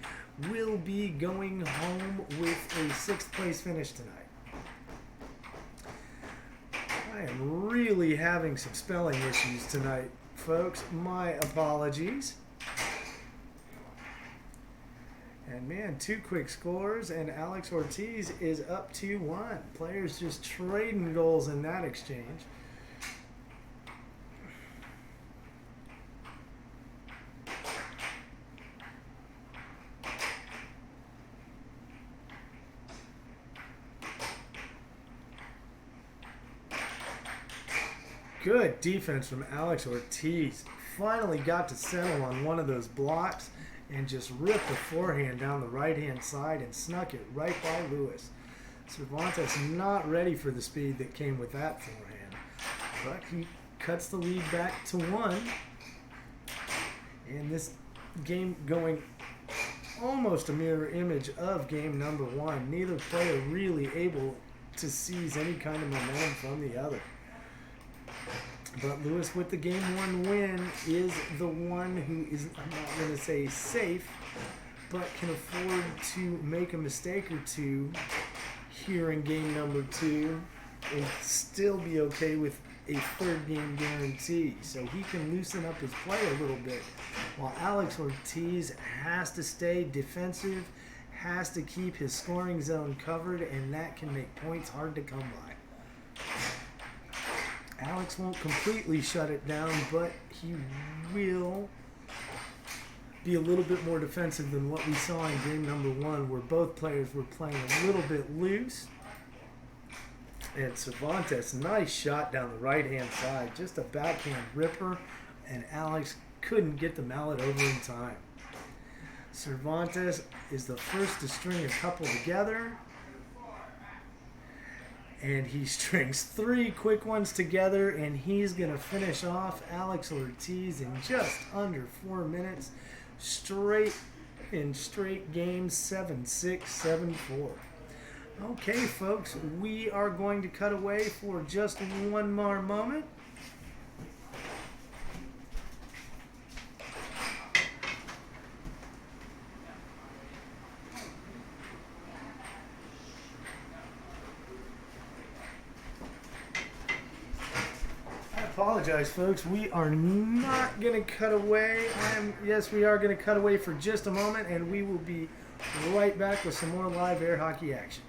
Speaker 1: will be going home with a 6th place finish tonight. I am really having some spelling issues tonight, folks. My apologies. And man, 2 quick scores, and Alex Ortiz is up 2-1. Players just trading goals in that exchange. Good defense from Alex Ortiz. Finally got to settle on one of those blocks and just ripped the forehand down the right-hand side and snuck it right by Lewis. Cervantes not ready for the speed that came with that forehand, but he cuts the lead back to 1. And this game going almost a mirror image of game number 1. Neither player really able to seize any kind of momentum from the other. But Lewis, with the game 1 win, is the one who is, I'm not going to say safe, but can afford to make a mistake or two here in game number 2 and still be okay with a 3rd game guarantee. So he can loosen up his play a little bit, while Alex Ortiz has to stay defensive, has to keep his scoring zone covered, and that can make points hard to come by. Alex won't completely shut it down, but he will be a little bit more defensive than what we saw in game number 1, where both players were playing a little bit loose. And Cervantes, nice shot down the right-hand side, just a backhand ripper, and Alex couldn't get the mallet over in time. Cervantes is the first to string a couple together. And he strings 3 quick ones together, and he's going to finish off Alex Ortiz in just under 4 minutes. Straight games, 7-6, 7-4. Okay, folks, we are going to cut away for just one more moment. I apologize, folks. We are not going to cut away. Yes, we are going to cut away for just a moment, and we will be right back with some more live air hockey action.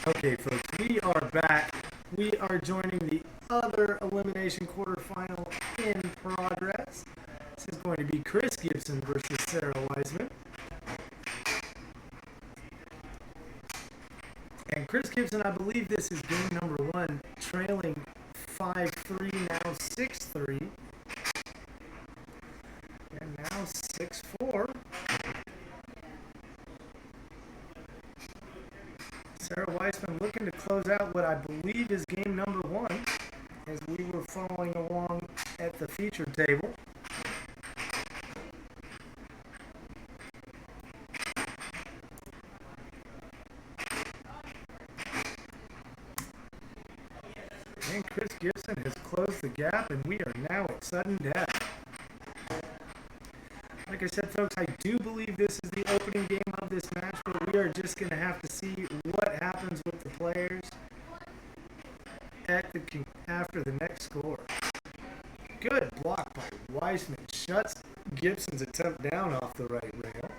Speaker 1: Okay, folks, we are back. We are joining the other elimination quarterfinal in progress. This is going to be Chris Gibson versus Sarah Wiseman. And Chris Gibson, I believe this is game number 1, trailing 5-3, now 6-3. And now 6-4. Sarah Wiseman looking to close out what I believe is game number 1 as we were following along at the feature table. And Chris Gibson has closed the gap, and we are now at sudden death. Like I said, folks, I do believe this is the opening game of this match, but we are just going to have to see what happens with the players after the next score. Good block by Wiseman. Shuts Gibson's attempt down off the right rail.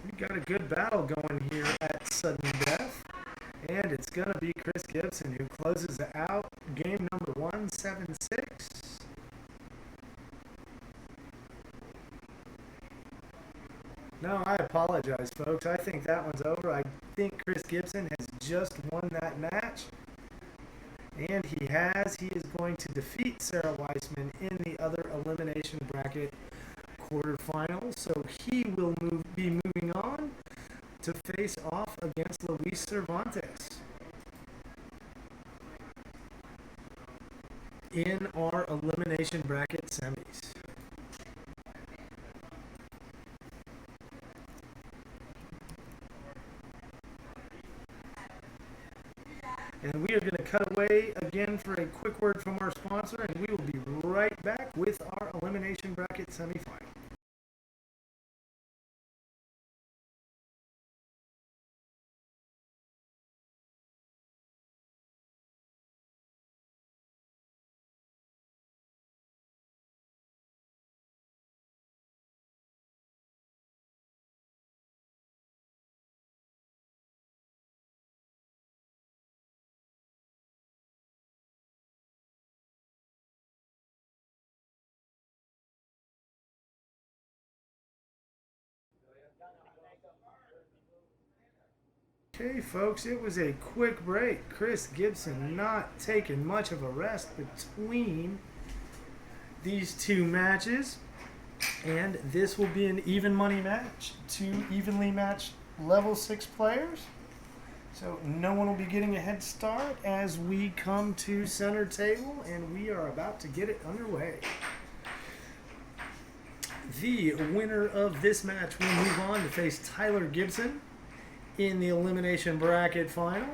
Speaker 1: We got a good battle going here at sudden death. And it's going to be Chris Gibson who closes out game number 1, 7-6. No, I apologize, folks. I think that one's over. I think Chris Gibson has just won that match. And he has. He is going to defeat Sarah Wiseman in the other elimination bracket quarterfinals. So he will be moving on to face off against Luis Cervantes in our elimination bracket semis. And we are going to cut away again for a quick word from our sponsor, and we will be right back with our elimination bracket semifinal. Okay, folks, it was a quick break. Chris Gibson not taking much of a rest between these two matches. And this will be an even money match. Two evenly matched level 6 players. So no one will be getting a head start as we come to center table, and we are about to get it underway. The winner of this match will move on to face Tyler Gibson in the elimination bracket final,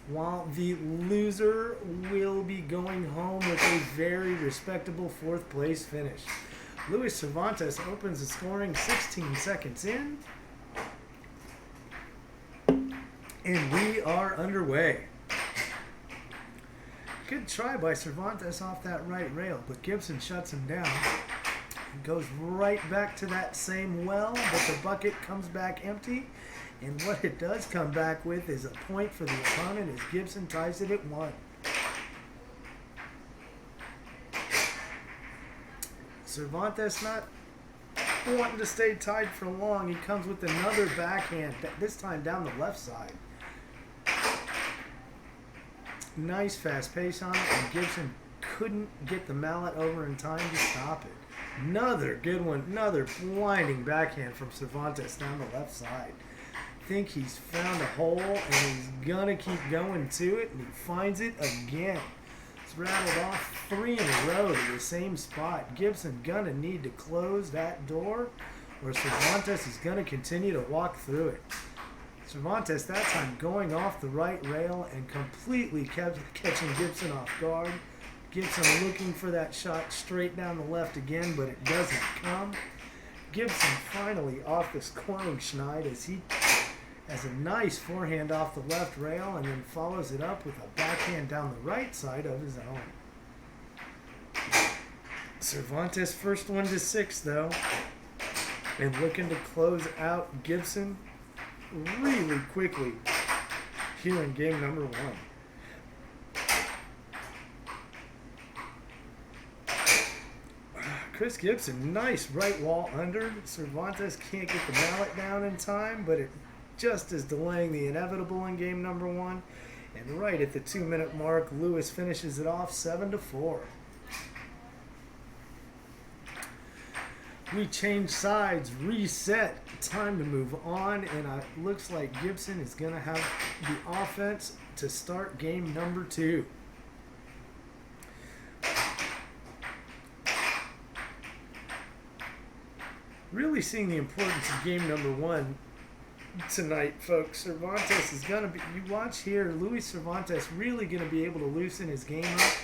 Speaker 1: while the loser will be going home with a very respectable 4th place finish. Luis Cervantes opens the scoring 16 seconds in, and we are underway. Good try by Cervantes off that right rail, but Gibson shuts him down. Goes right back to that same well, but the bucket comes back empty. And what it does come back with is a point for the opponent as Gibson ties it at 1. Cervantes not wanting to stay tied for long. He comes with another backhand, this time down the left side. Nice fast pace on it, and Gibson couldn't get the mallet over in time to stop it. Another good one, another blinding backhand from Cervantes down the left side. Think he's found a hole, and he's gonna keep going to it, and he finds it again. It's rattled off 3 in a row to the same spot. Gibson gonna need to close that door, or Cervantes is gonna continue to walk through it. Cervantes that time going off the right rail and completely catching Gibson off guard. Gibson looking for that shot straight down the left again, but it doesn't come. Gibson finally off the scoring schneid as he has a nice forehand off the left rail and then follows it up with a backhand down the right side of his own. Cervantes first one to 6 though, and looking to close out Gibson really quickly here in game number 1. Chris Gibson, nice right wall under. Cervantes can't get the mallet down in time, but it just is delaying the inevitable in game number 1. And right at the 2-minute mark, Lewis finishes it off 7-4. We change sides, reset, time to move on, and it looks like Gibson is going to have the offense to start game number 2. Really seeing the importance of game number 1 tonight, folks. Cervantes is going to be, you watch here, Luis Cervantes really going to be able to loosen his game up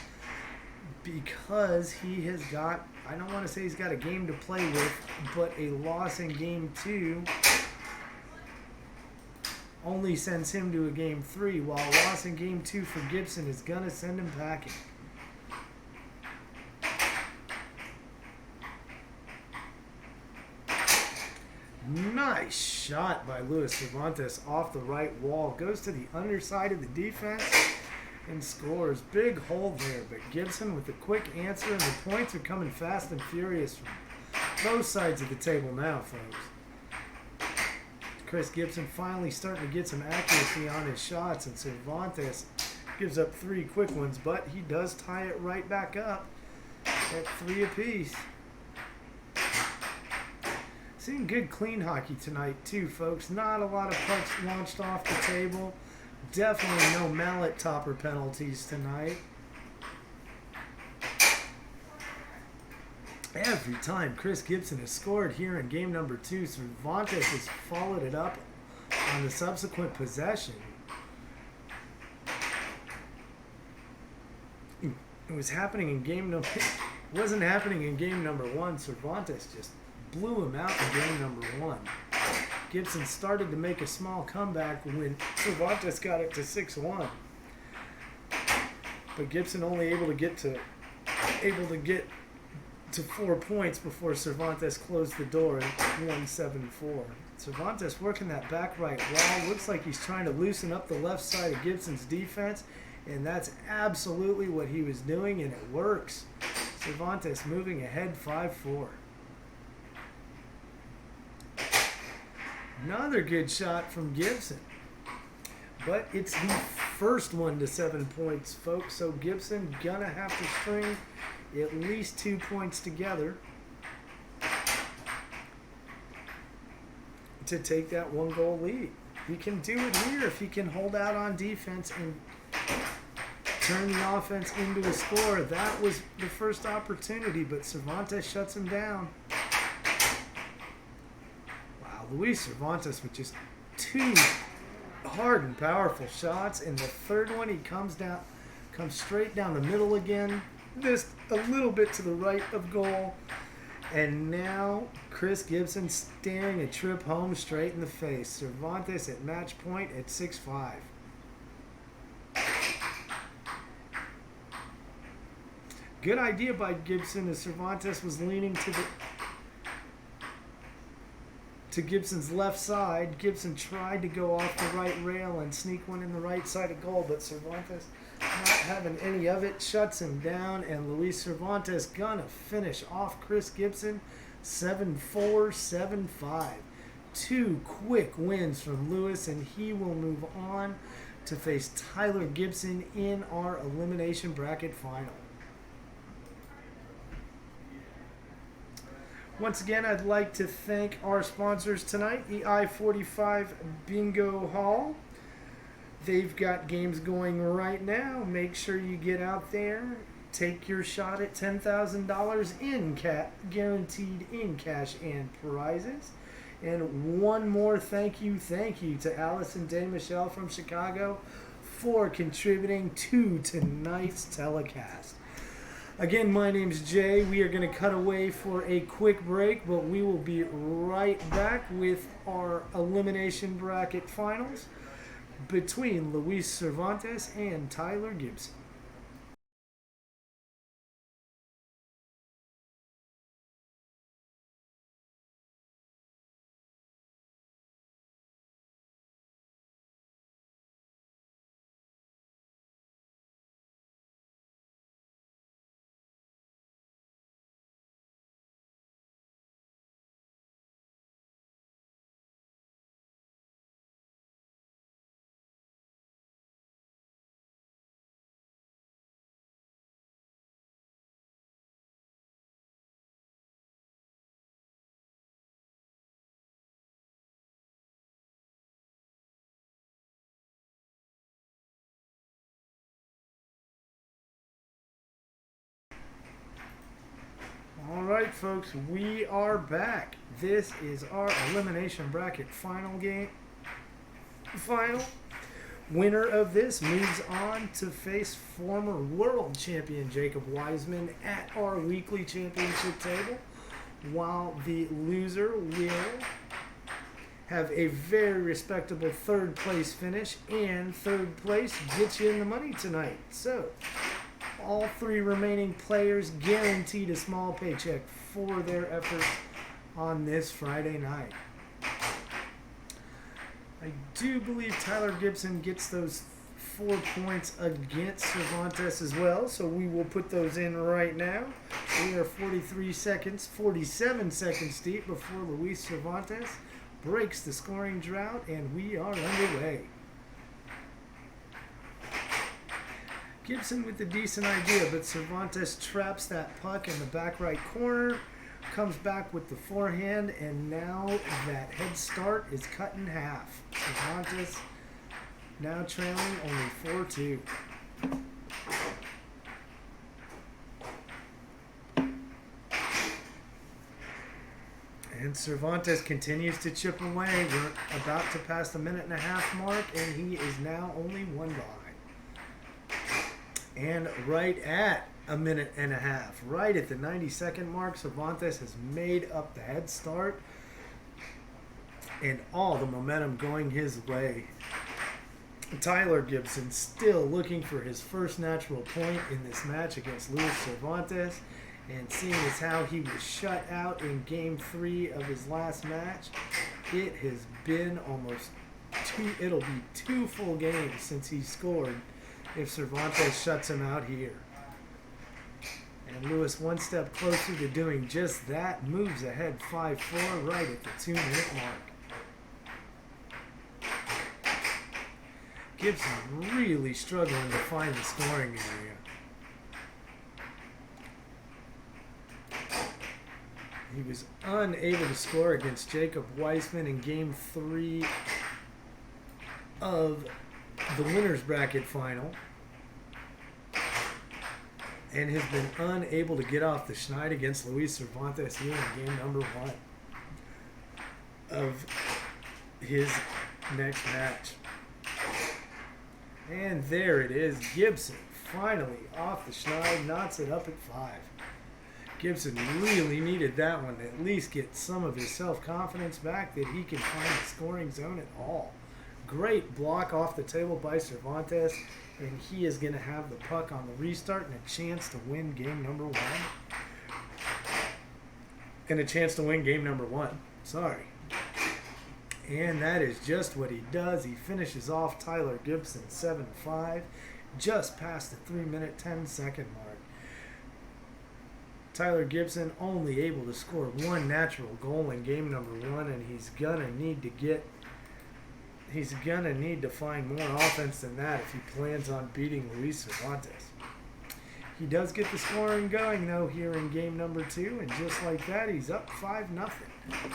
Speaker 1: because he has got, I don't want to say he's got a game to play with, but a loss in game 2 only sends him to a game 3, while a loss in game 2 for Gibson is going to send him packing. Nice shot by Luis Cervantes off the right wall. Goes to the underside of the defense and scores. Big hole there, but Gibson with a quick answer, and the points are coming fast and furious from both sides of the table now, folks. Chris Gibson finally starting to get some accuracy on his shots, and Cervantes gives up 3 quick ones, but he does tie it right back up at 3 apiece. Seeing good clean hockey tonight too, folks. Not a lot of pucks launched off the table. Definitely no mallet topper penalties tonight. Every time Chris Gibson has scored here in game number 2, Cervantes has followed it up on the subsequent possession. It was happening in game number. Wasn't happening in game number 1. Cervantes just blew him out in game number 1. Gibson started to make a small comeback when Cervantes got it to 6-1. But Gibson only able to get to 4 points before Cervantes closed the door at 1-7-4. Cervantes working that back right wall. Looks like he's trying to loosen up the left side of Gibson's defense, and that's absolutely what he was doing, and it works. Cervantes moving ahead 5-4. Another good shot from Gibson. But it's the first one to 7 points, folks. So Gibson gonna have to string at least 2 points together to take that 1-goal lead. He can do it here if he can hold out on defense and turn the offense into a score. That was the first opportunity, but Cervantes shuts him down. Wow, Luis Cervantes with just 2 hard and powerful shots. And the third one, he comes straight down the middle again, just a little bit to the right of goal. And now Chris Gibson staring a trip home straight in the face. Cervantes at match point at 6-5. Good idea by Gibson as Cervantes was leaning to Gibson's left side. Gibson tried to go off the right rail and sneak one in the right side of goal, but Cervantes, not having any of it, shuts him down, and Luis Cervantes gonna finish off Chris Gibson 7-4, 7-5. 2 quick wins from Lewis, and he will move on to face Tyler Gibson in our elimination bracket final. Once again, I'd like to thank our sponsors tonight, the I-45 Bingo Hall. They've got games going right now. Make sure you get out there. Take your shot at $10,000 in guaranteed in cash and prizes. And one more thank you to Allison Day Michelle from Chicago for contributing to tonight's telecast. Again, my name's Jay. We are going to cut away for a quick break, but we will be right back with our elimination bracket finals between Luis Cervantes and Tyler Gibson. All right, folks, we are back. This is our elimination bracket final. Winner of this moves on to face former world champion Jacob Wiseman at our weekly championship table, while the loser will have a very respectable third place finish, and third place gets you in the money tonight. So all 3 remaining players guaranteed a small paycheck for their efforts on this Friday night. I do believe Tyler Gibson gets those 4 points against Cervantes as well, so we will put those in right now. We are 47 seconds deep before Luis Cervantes breaks the scoring drought, and we are underway. Gibson with a decent idea, but Cervantes traps that puck in the back right corner, comes back with the forehand, and now that head start is cut in half. Cervantes now trailing only 4-2. And Cervantes continues to chip away. We're about to pass the 1.5-minute mark, and he is now only 1 behind. And right at 1.5 minutes, right at the 90-second mark, Cervantes has made up the head start and all the momentum going his way. Tyler Gibson still looking for his first natural point in this match against Luis Cervantes, and seeing as how he was shut out in Game 3 of his last match, it has been it'll be 2 full games since he scored if Cervantes shuts him out here. And Lewis, one step closer to doing just that, moves ahead 5-4 right at the 2-minute mark. Gibson really struggling to find the scoring area. He was unable to score against Jacob Weissman in Game 3 of the winner's bracket final, and has been unable to get off the schneid against Luis Cervantes here in game number 1 of his next match. And there it is. Gibson finally off the schneid, knots it up at 5. Gibson really needed that one to at least get some of his self-confidence back that he can find the scoring zone at all. Great block off the table by Cervantes, and he is going to have the puck on the restart and a chance to win game number 1. Sorry. And that is just what he does. He finishes off Tyler Gibson 7-5, just past the 3-minute 10-second mark. Tyler Gibson only able to score 1 natural goal in game number 1, and he's gonna need to find more offense than that if he plans on beating Luis Cervantes. He does get the scoring going though here in game number 2, and just like that, he's up 5-0.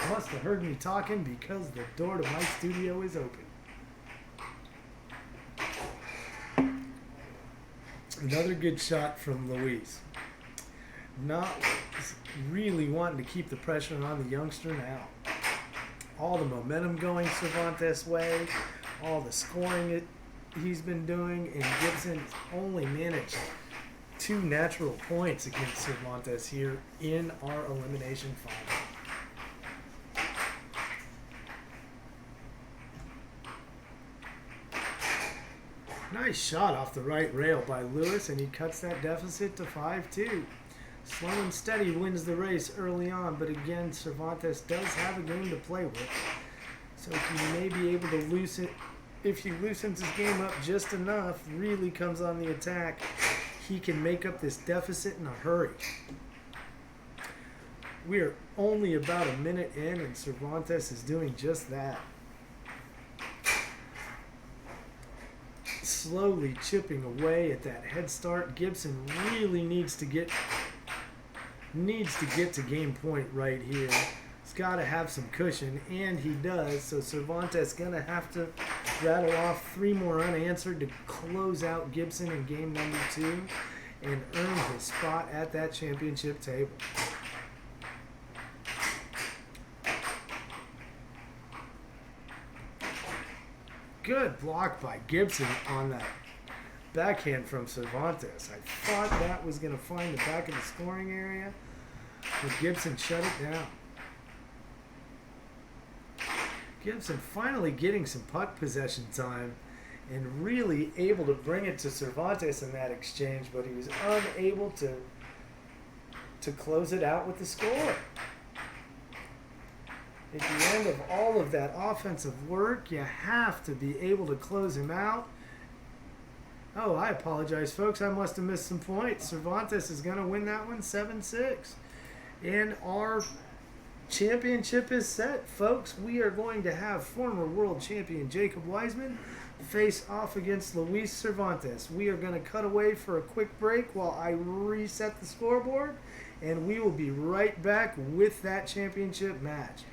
Speaker 1: Must have heard me talking because the door to my studio is open. Another good shot from Luis. Not really wanting to keep the pressure on the youngster now. All the momentum going Cervantes' way, all the scoring he's been doing, and Gibson's only managed 2 natural points against Cervantes here in our elimination final. Nice shot off the right rail by Lewis, and he cuts that deficit to 5-2. Slow and steady wins the race early on, but again, Cervantes does have a game to play with. So he may be able to loosen, if he loosens his game up just enough, really comes on the attack, he can make up this deficit in a hurry. We are only about a minute in, and Cervantes is doing just that. Slowly chipping away at that head start. Gibson really needs to get to game point right here. He's got to have some cushion, and he does. So Cervantes gonna have to rattle off 3 more unanswered to close out Gibson in game number 2 and earn his spot at that championship table. Good block by Gibson on that backhand from Cervantes. I thought that was going to find the back of the scoring area, but Gibson shut it down. Gibson finally getting some puck possession time and really able to bring it to Cervantes in that exchange, but he was unable to close it out with the score. At the end of all of that offensive work, you have to be able to close him out. Oh, I apologize, folks. I must have missed some points. Cervantes is going to win that one 7-6. And our championship is set, folks. We are going to have former world champion Jacob Weissman face off against Luis Cervantes. We are going to cut away for a quick break while I reset the scoreboard, and we will be right back with that championship match.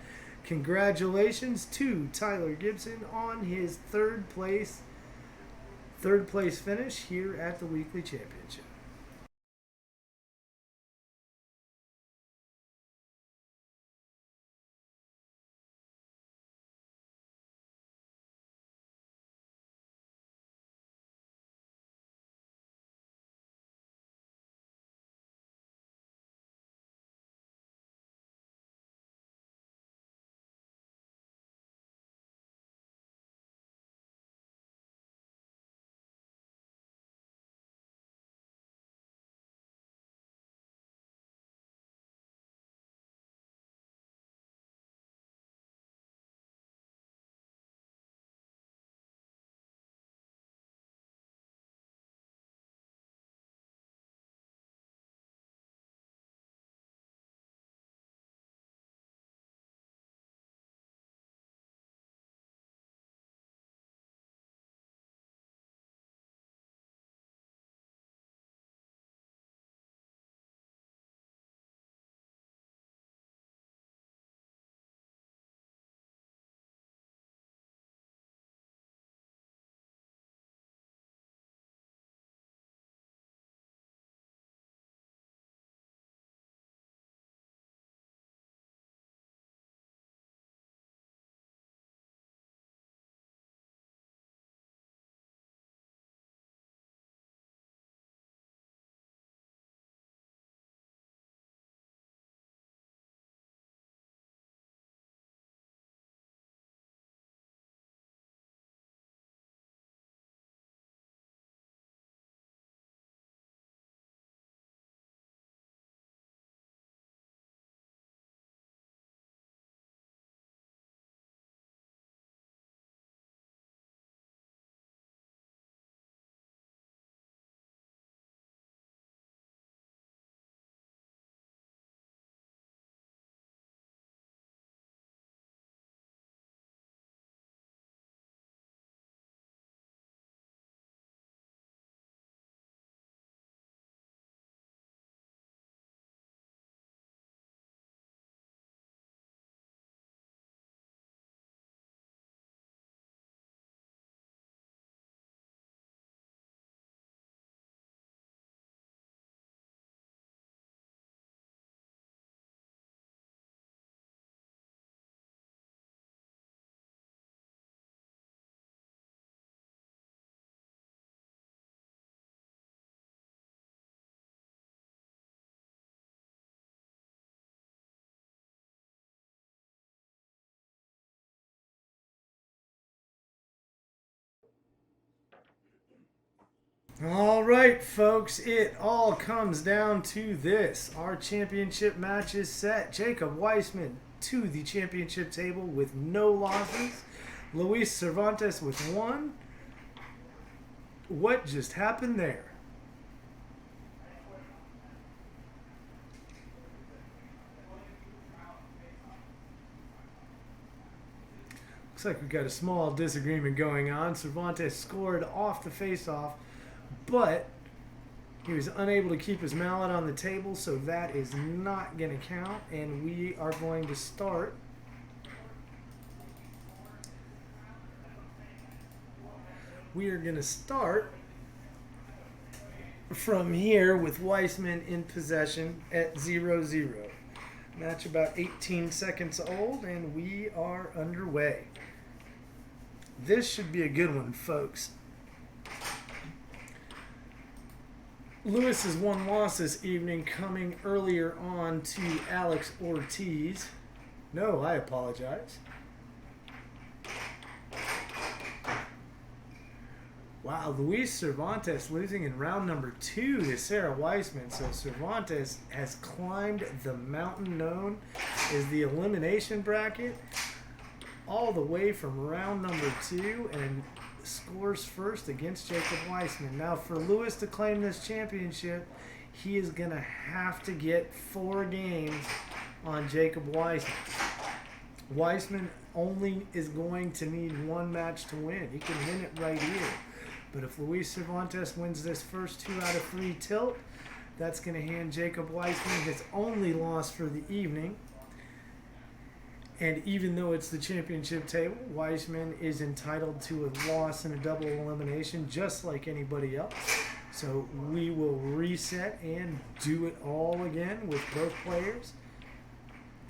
Speaker 1: Congratulations to Tyler Gibson on his third place finish here at the Weekly Championship. All right, folks, it all comes down to this. Our championship match is set. Jacob Weissman to the championship table with no losses. Luis Cervantes with 1. What just happened there? Looks like we've got a small disagreement going on. Cervantes scored off the face-off, but he was unable to keep his mallet on the table, so that is not going to count, and we are going to start from here with Weissman in possession at 0-0. Match about 18 seconds old, and we are underway. This should be a good one, folks. Lewis's 1 loss this evening coming earlier on to Alex Ortiz. No, I apologize. Wow, Luis Cervantes losing in round number 2 to Sarah Weissman. So Cervantes has climbed the mountain known as the elimination bracket all the way from round number 2 and scores first against Jacob Weissman. Now, for Lewis to claim this championship, he is going to have to get 4 games on Jacob Weissman. Weissman only is going to need 1 match to win. He can win it right here. But if Luis Cervantes wins this first 2 out of 3 tilt, that's going to hand Jacob Weissman his only loss for the evening. And even though it's the championship table, Weissman is entitled to a loss in a double elimination just like anybody else. So we will reset and do it all again with both players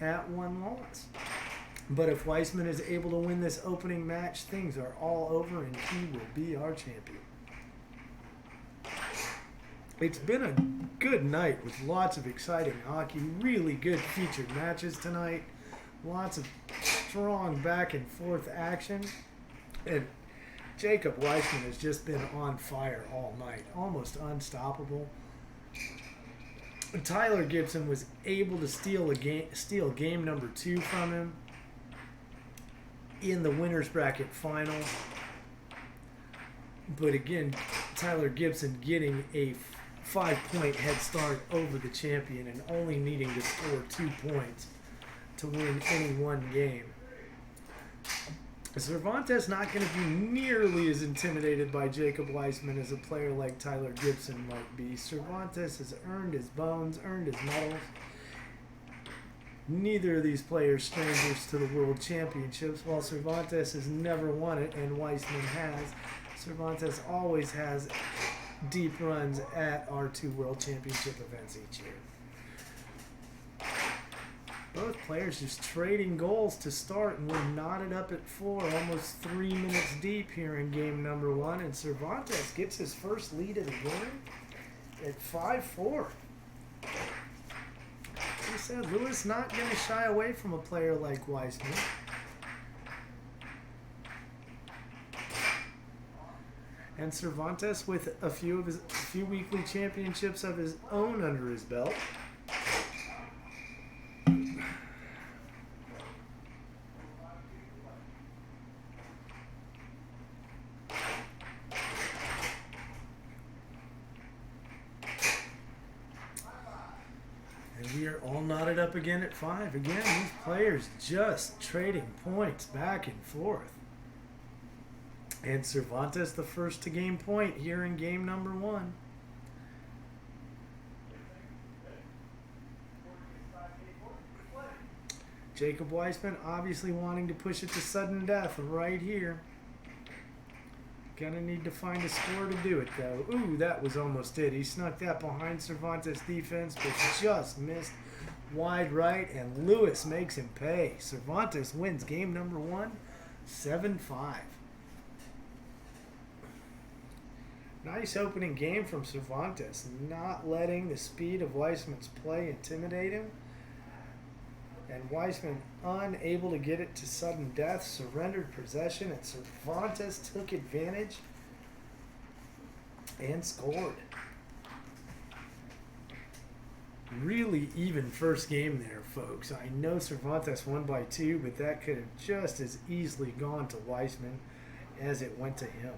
Speaker 1: at 1 loss. But if Weissman is able to win this opening match, things are all over and he will be our champion. It's been a good night with lots of exciting hockey, really good featured matches tonight. Lots of strong back and forth action. And Jacob Weissman has just been on fire all night, almost unstoppable. Tyler Gibson was able to steal game number 2 from him in the winner's bracket final. But again, Tyler Gibson getting a 5-point head start over the champion and only needing to score 2 points to win any 1 game. Cervantes not going to be nearly as intimidated by Jacob Weissman as a player like Tyler Gibson might be. Cervantes has earned his bones, earned his medals. Neither of these players strangers to the World Championships. While Cervantes has never won it and Weissman has, Cervantes always has deep runs at our 2 World Championship events each year. Both players just trading goals to start, and we're knotted up at 4, almost 3 minutes deep here in game number 1, and Cervantes gets his first lead of the game at 5-4. Like I said, Lewis not going to shy away from a player like Weissman. And Cervantes with a few weekly championships of his own under his belt. We are all knotted up again at 5. Again, these players just trading points back and forth. And Cervantes the first to gain point here in game number 1. Jacob Weissman obviously wanting to push it to sudden death right here. Gonna need to find a score to do it, though. Ooh, that was almost it. He snuck that behind Cervantes' defense, but just missed wide right, and Lewis makes him pay. Cervantes wins game number 1, 7-5. Nice opening game from Cervantes, not letting the speed of Weissman's play intimidate him. And Weissman, unable to get it to sudden death, surrendered possession, and Cervantes took advantage and scored. Really even first game there, folks. I know Cervantes won by 2, but that could have just as easily gone to Weissman as it went to him.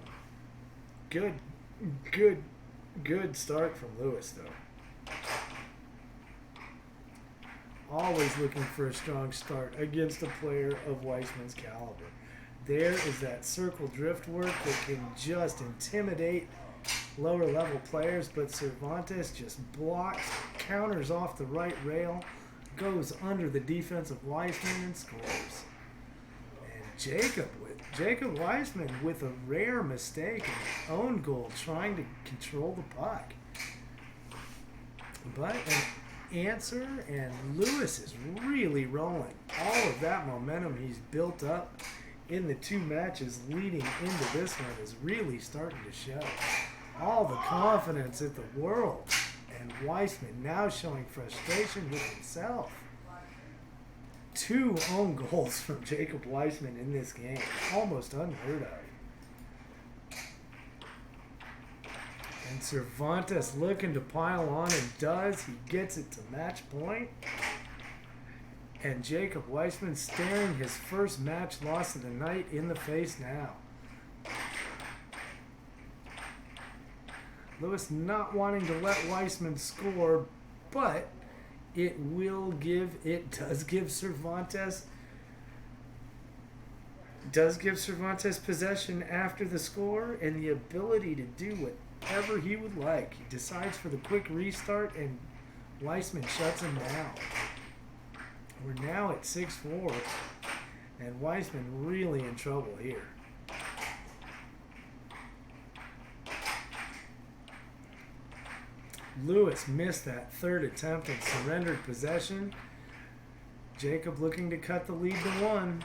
Speaker 1: Good start from Lewis, though. Always looking for a strong start against a player of Weissman's caliber. There is that circle drift work that can just intimidate lower level players, but Cervantes just blocks, counters off the right rail, goes under the defense of Weissman and scores. And Jacob Weissman with a rare mistake and own goal, trying to control the puck. But an answer, and Lewis is really rolling. All of that momentum he's built up in the 2 matches leading into this one is really starting to show. All the confidence in the world, and Weissman now showing frustration with himself. 2 own goals from Jacob Weissman in this game, almost unheard of. And Cervantes looking to pile on, and does. He gets it to match point. And Jacob Weissman staring his first match loss of the night in the face now. Lewis not wanting to let Weissman score, but it does give Cervantes possession after the score and the ability to do whatever he would like. He decides for the quick restart, and Weissman shuts him down. We're now at 6-4, and Weissman really in trouble here. Lewis missed that third attempt and surrendered possession. Jacob looking to cut the lead to 1.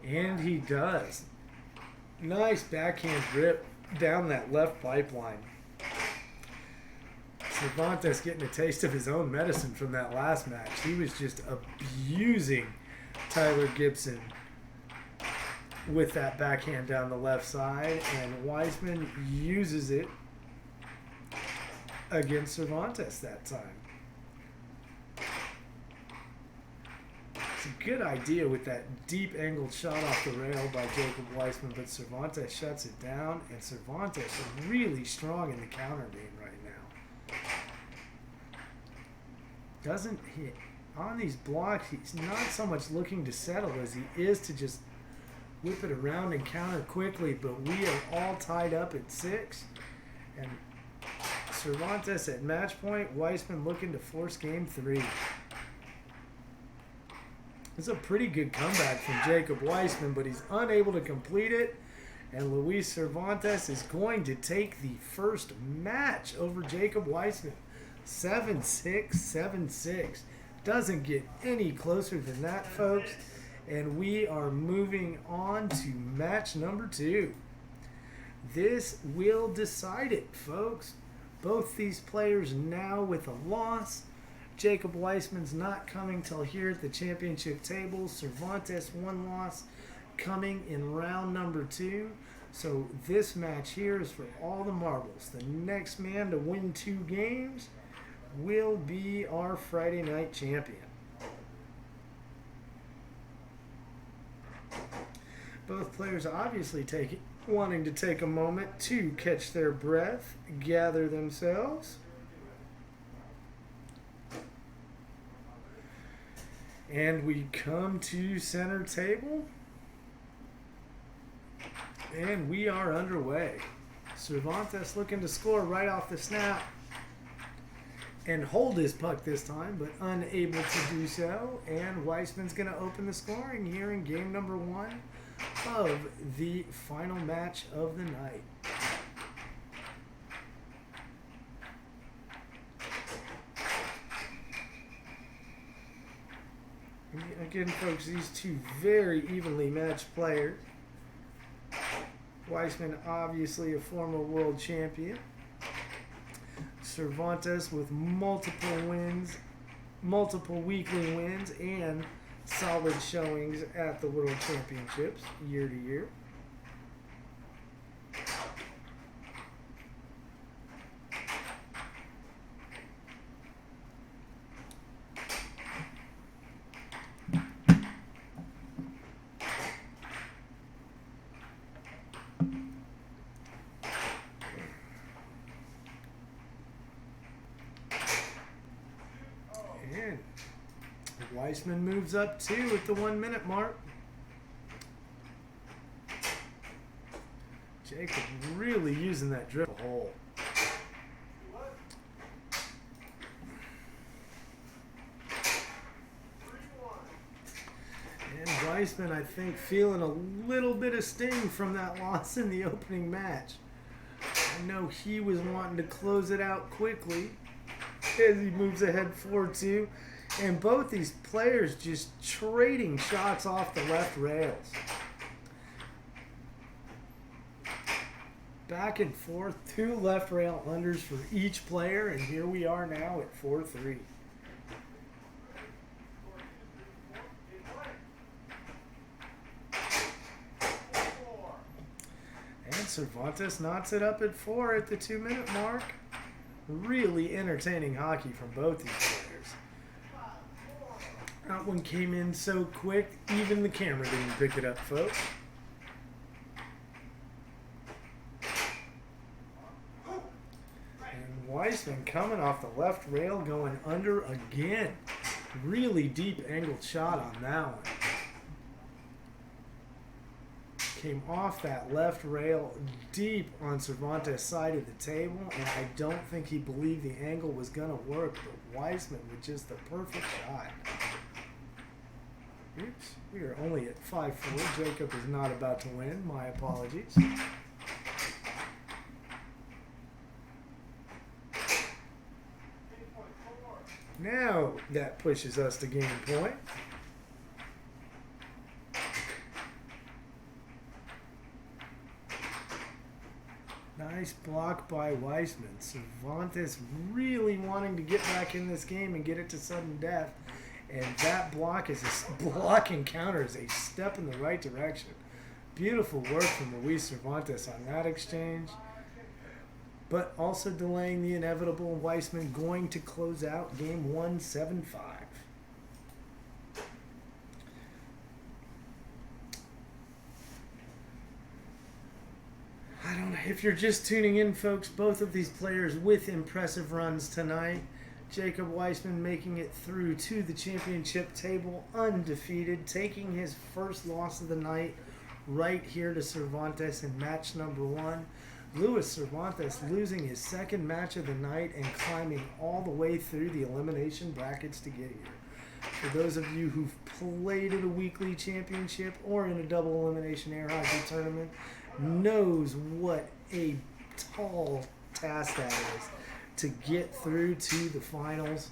Speaker 1: And he does. Nice backhand grip down that left pipeline. Cervantes getting a taste of his own medicine from that last match. He was just abusing Tyler Gibson with that backhand down the left side, and Weissman uses it against Cervantes that time. It's a good idea with that deep angled shot off the rail by Jacob Weissman, but Cervantes shuts it down, and Cervantes is really strong in the counter game right now. Doesn't he, on these blocks, he's not so much looking to settle as he is to just whip it around and counter quickly, but we are all tied up at 6. And Cervantes at match point, Weissman looking to force game 3. It's a pretty good comeback from Jacob Weissman, but he's unable to complete it. And Luis Cervantes is going to take the first match over Jacob Weissman. 7-6, 7-6. Doesn't get any closer than that, folks. And we are moving on to match number 2. This will decide it, folks. Both these players now with a loss. Jacob Weissman's not coming till here at the championship table. Cervantes 1 loss coming in round number 2. So this match here is for all the marbles. The next man to win 2 games will be our Friday night champion. Both players obviously wanting to take a moment to catch their breath, gather themselves. And we come to center table. And we are underway. Cervantes looking to score right off the snap. And hold his puck this time, but unable to do so. And Weissman's going to open the scoring here in game number 1 of the final match of the night. Again, folks, these 2 very evenly matched players. Weissman, obviously a former world champion. Cervantes with multiple wins, multiple weekly wins, and solid showings at the World Championships year to year. win. Weissman moves up 2 at the 1 minute mark. Jacob really using that dribble hole. And Weissman, I think, feeling a little bit of sting from that loss in the opening match. I know he was wanting to close it out quickly as he moves ahead 4-2. And both these players just trading shots off the left rails. Back and forth, 2 left rail unders for each player, and here we are now at 4-3. And Cervantes knots it up at 4 at the 2 minute mark. Really entertaining hockey from both these players. That one came in so quick, even the camera didn't pick it up, folks. And Weissman coming off the left rail, going under again. Really deep angled shot on that one. Came off that left rail deep on Cervantes' side of the table, and I don't think he believed the angle was going to work, but Weissman with just the perfect shot. Oops, we are only at 5-4. Jacob is not about to win. My apologies. Now that pushes us to game point. Nice block by Weissman. Cervantes really wanting to get back in this game and get it to sudden death. And that block encounter is a step in the right direction. Beautiful work from Luis Cervantes on that exchange. But also delaying the inevitable. Weissman going to close out game 1 7-5. I don't know if you're just tuning in, folks. Both of these players with impressive runs tonight. Jacob Weissman making it through to the championship table undefeated, taking his first loss of the night right here to Cervantes in match number 1. Luis Cervantes losing his second match of the night and climbing all the way through the elimination brackets to get here. For those of you who've played in a weekly championship or in a double elimination air hockey tournament, knows what a tall task that is to get through to the finals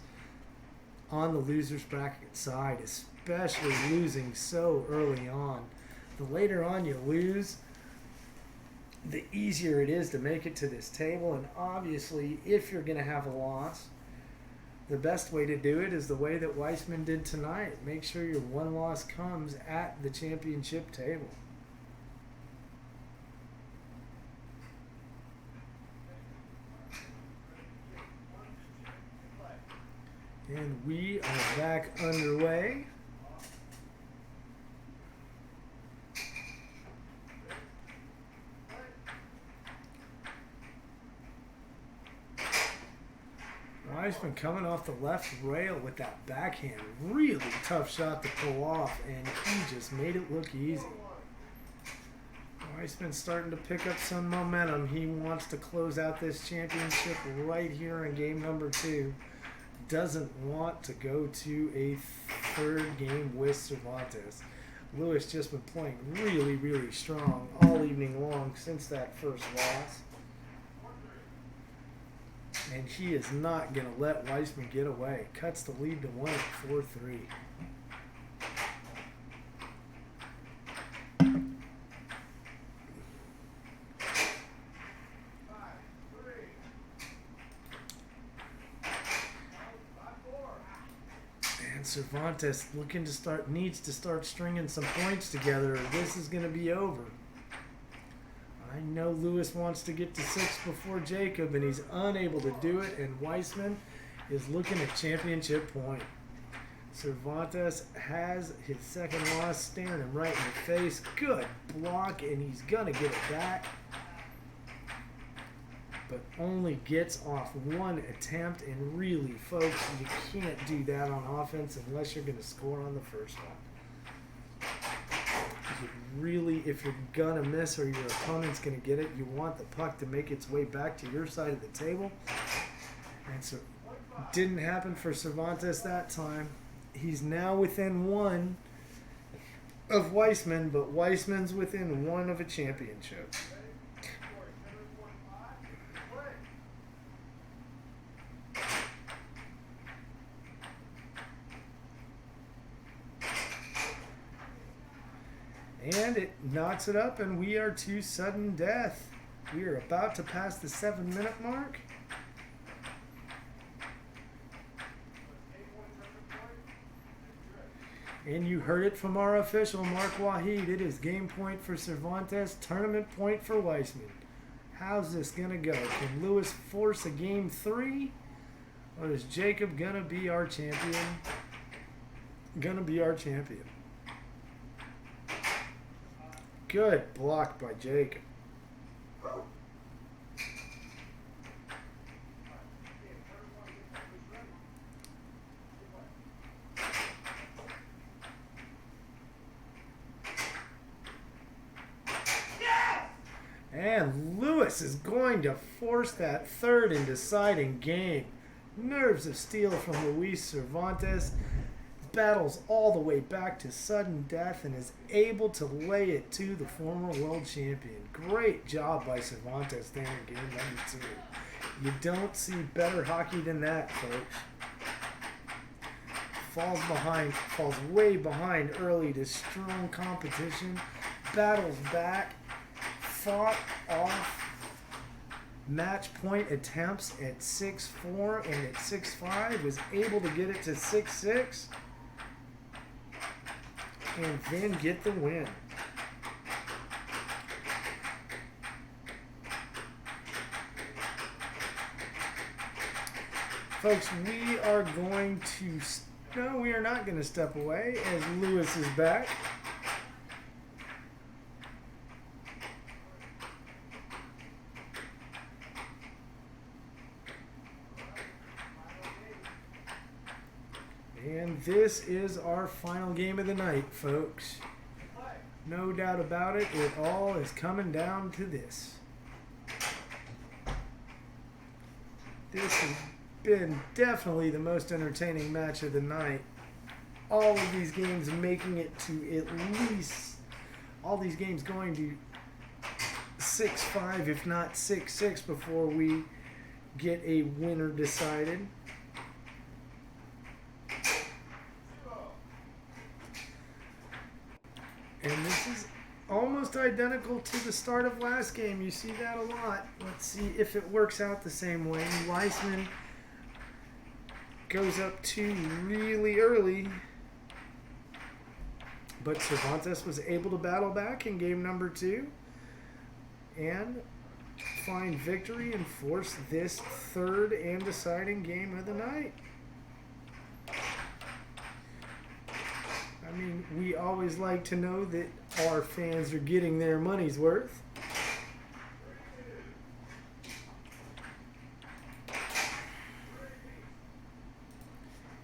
Speaker 1: on the loser's bracket side, especially losing so early on. The later on you lose, the easier it is to make it to this table. And obviously, if you're going to have a loss, the best way to do it is the way that Weissman did tonight. Make sure your one loss comes at the championship table. And we are back underway. Weissman coming off the left rail with that backhand. Really tough shot to pull off, and he just made it look easy. Weissman's starting to pick up some momentum. He wants to close out this championship right here in game number 2. Doesn't want to go to a third game with Cervantes. Lewis just been playing really, really strong all evening long since that first loss. And he is not going to let Weissman get away. Cuts the lead to 1 at 4-3. Cervantes needs to start stringing some points together, or this is going to be over. I know Lewis wants to get to 6 before Jacob, and he's unable to do it, and Weissman is looking at championship point. Cervantes has his second loss staring him right in the face. Good block, and he's going to get it back. but only gets off one attempt. And really, folks, you can't do that on offense unless you're going to score on the first one. Really, if you're gonna miss or your opponent's gonna get it, you want the puck to make its way back to your side of the table. And so didn't happen for Cervantes that time. He's now within one of Weissman, but Weissman's within one of a championship. And it knocks it up, and we are to sudden death. We are about to pass the 7-minute mark. And you heard it from our official, Mark Waheed. It is game point for Cervantes, tournament point for Weissman. How's this going to go? Can Lewis force a game 3? Or is Jacob going to be our champion? Going to be our champion. Good block by Jacob. And Lewis is going to force that third and deciding game. Nerves of steel from Luis Cervantes. Battles all the way back to sudden death and is able to lay it to the former world champion. Great job by Cervantes there in game number 2. You don't see better hockey than that, folks. Falls way behind early to strong competition, battles back, fought off match point attempts at 6-4 and at 6-5, was able to get it to 6-6. And then get the win. Folks, we are going to... No, we are not going to step away as Lewis is back. And this is our final game of the night, folks. No doubt about it, it all is coming down to this. This has been definitely the most entertaining match of the night. All of these games making it to at least, all these games going to 6-5, if not 6-6, before we get a winner decided. And this is almost identical to the start of last game. You see that a lot. Let's see if it works out the same way. Weissman goes up 2 really early. But Cervantes was able to battle back in game number 2 and find victory and force this third and deciding game of the night. I mean, we always like to know that our fans are getting their money's worth.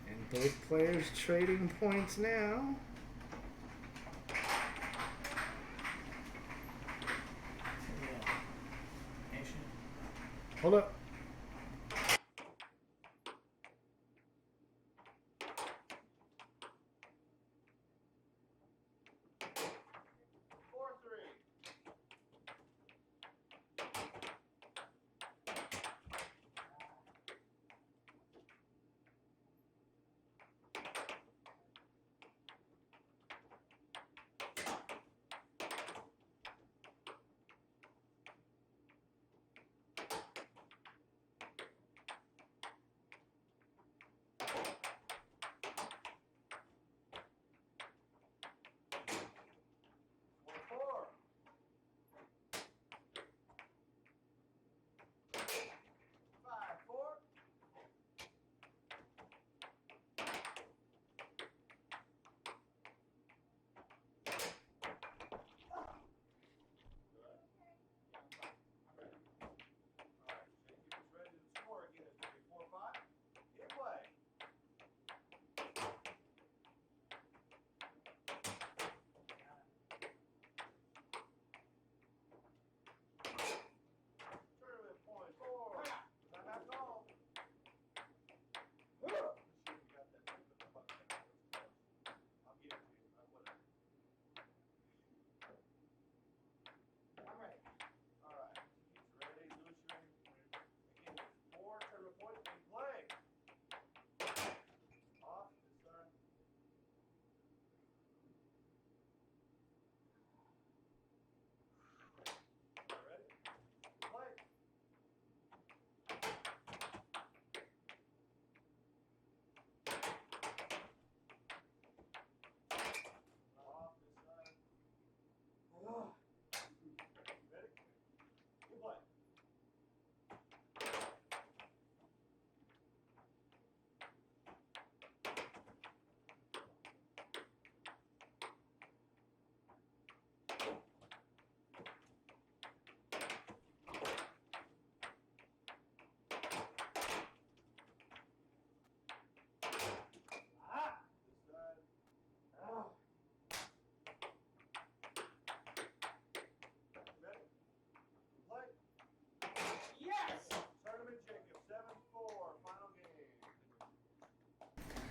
Speaker 1: And both players trading points now. Hold up.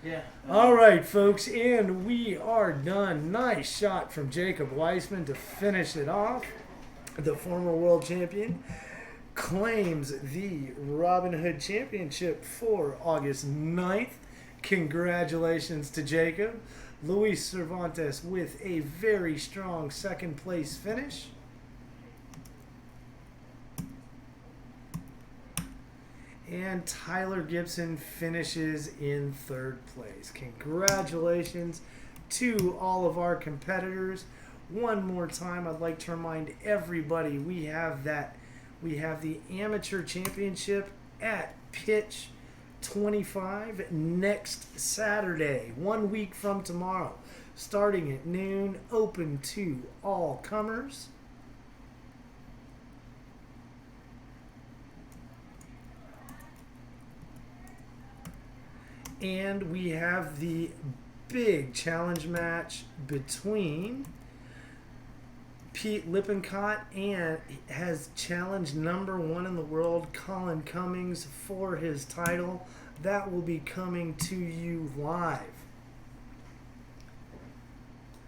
Speaker 2: Yeah.
Speaker 1: All right, folks, and we are done. Nice shot from Jacob Weissman to finish it off. The former world champion claims the Robin Hood Championship for August 9th. Congratulations to Jacob. Luis Cervantes with a very strong second place finish. And Tyler Gibson finishes in third place. Congratulations to all of our competitors. One more time, I'd like to remind everybody we have the amateur championship at Pitch 25 next Saturday, 1 week from tomorrow, starting at noon, open to all comers. And we have the big challenge match between Pete Lippincott and has challenged number 1 in the world, Colin Cummings, for his title. That will be coming to you live.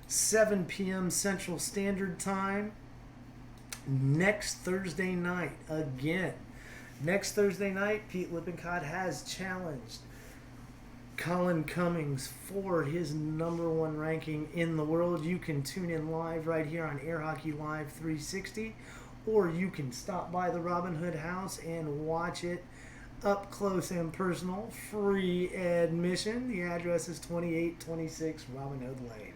Speaker 1: 7 p.m. Central Standard Time next Thursday night. Again, next Thursday night, Pete Lippincott has challenged Colin Cummings for his number 1 ranking in the world. You can tune in live right here on Airhockey Live 360, or you can stop by the Robin Hood House and watch it up close and personal, free admission. The address is 2826 Robin Hood Lane.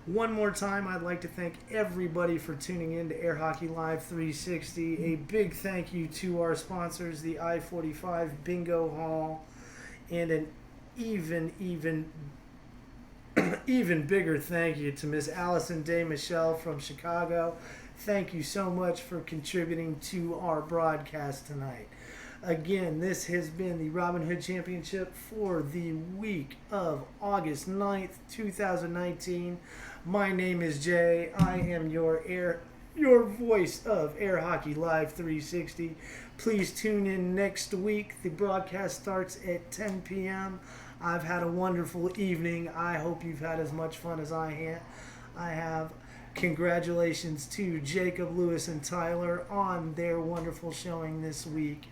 Speaker 1: One more time, I'd like to thank everybody for tuning in to Airhockey Live 360. A big thank you to our sponsors, the I-45 Bingo Hall, and an even bigger thank you to Miss Allison Day Michelle from Chicago. Thank you so much for contributing to our broadcast tonight. Again, this has been the Robin Hood Championship for the week of August 9th, 2019. My name is Jay. I am your voice of Air Hockey Live 360. Please tune in next week. The broadcast starts at 10 p.m. I've had a wonderful evening. I hope you've had as much fun as I have. Congratulations to Jacob, Lewis, and Tyler on their wonderful showing this week.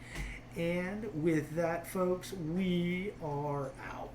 Speaker 1: And with that, folks, we are out.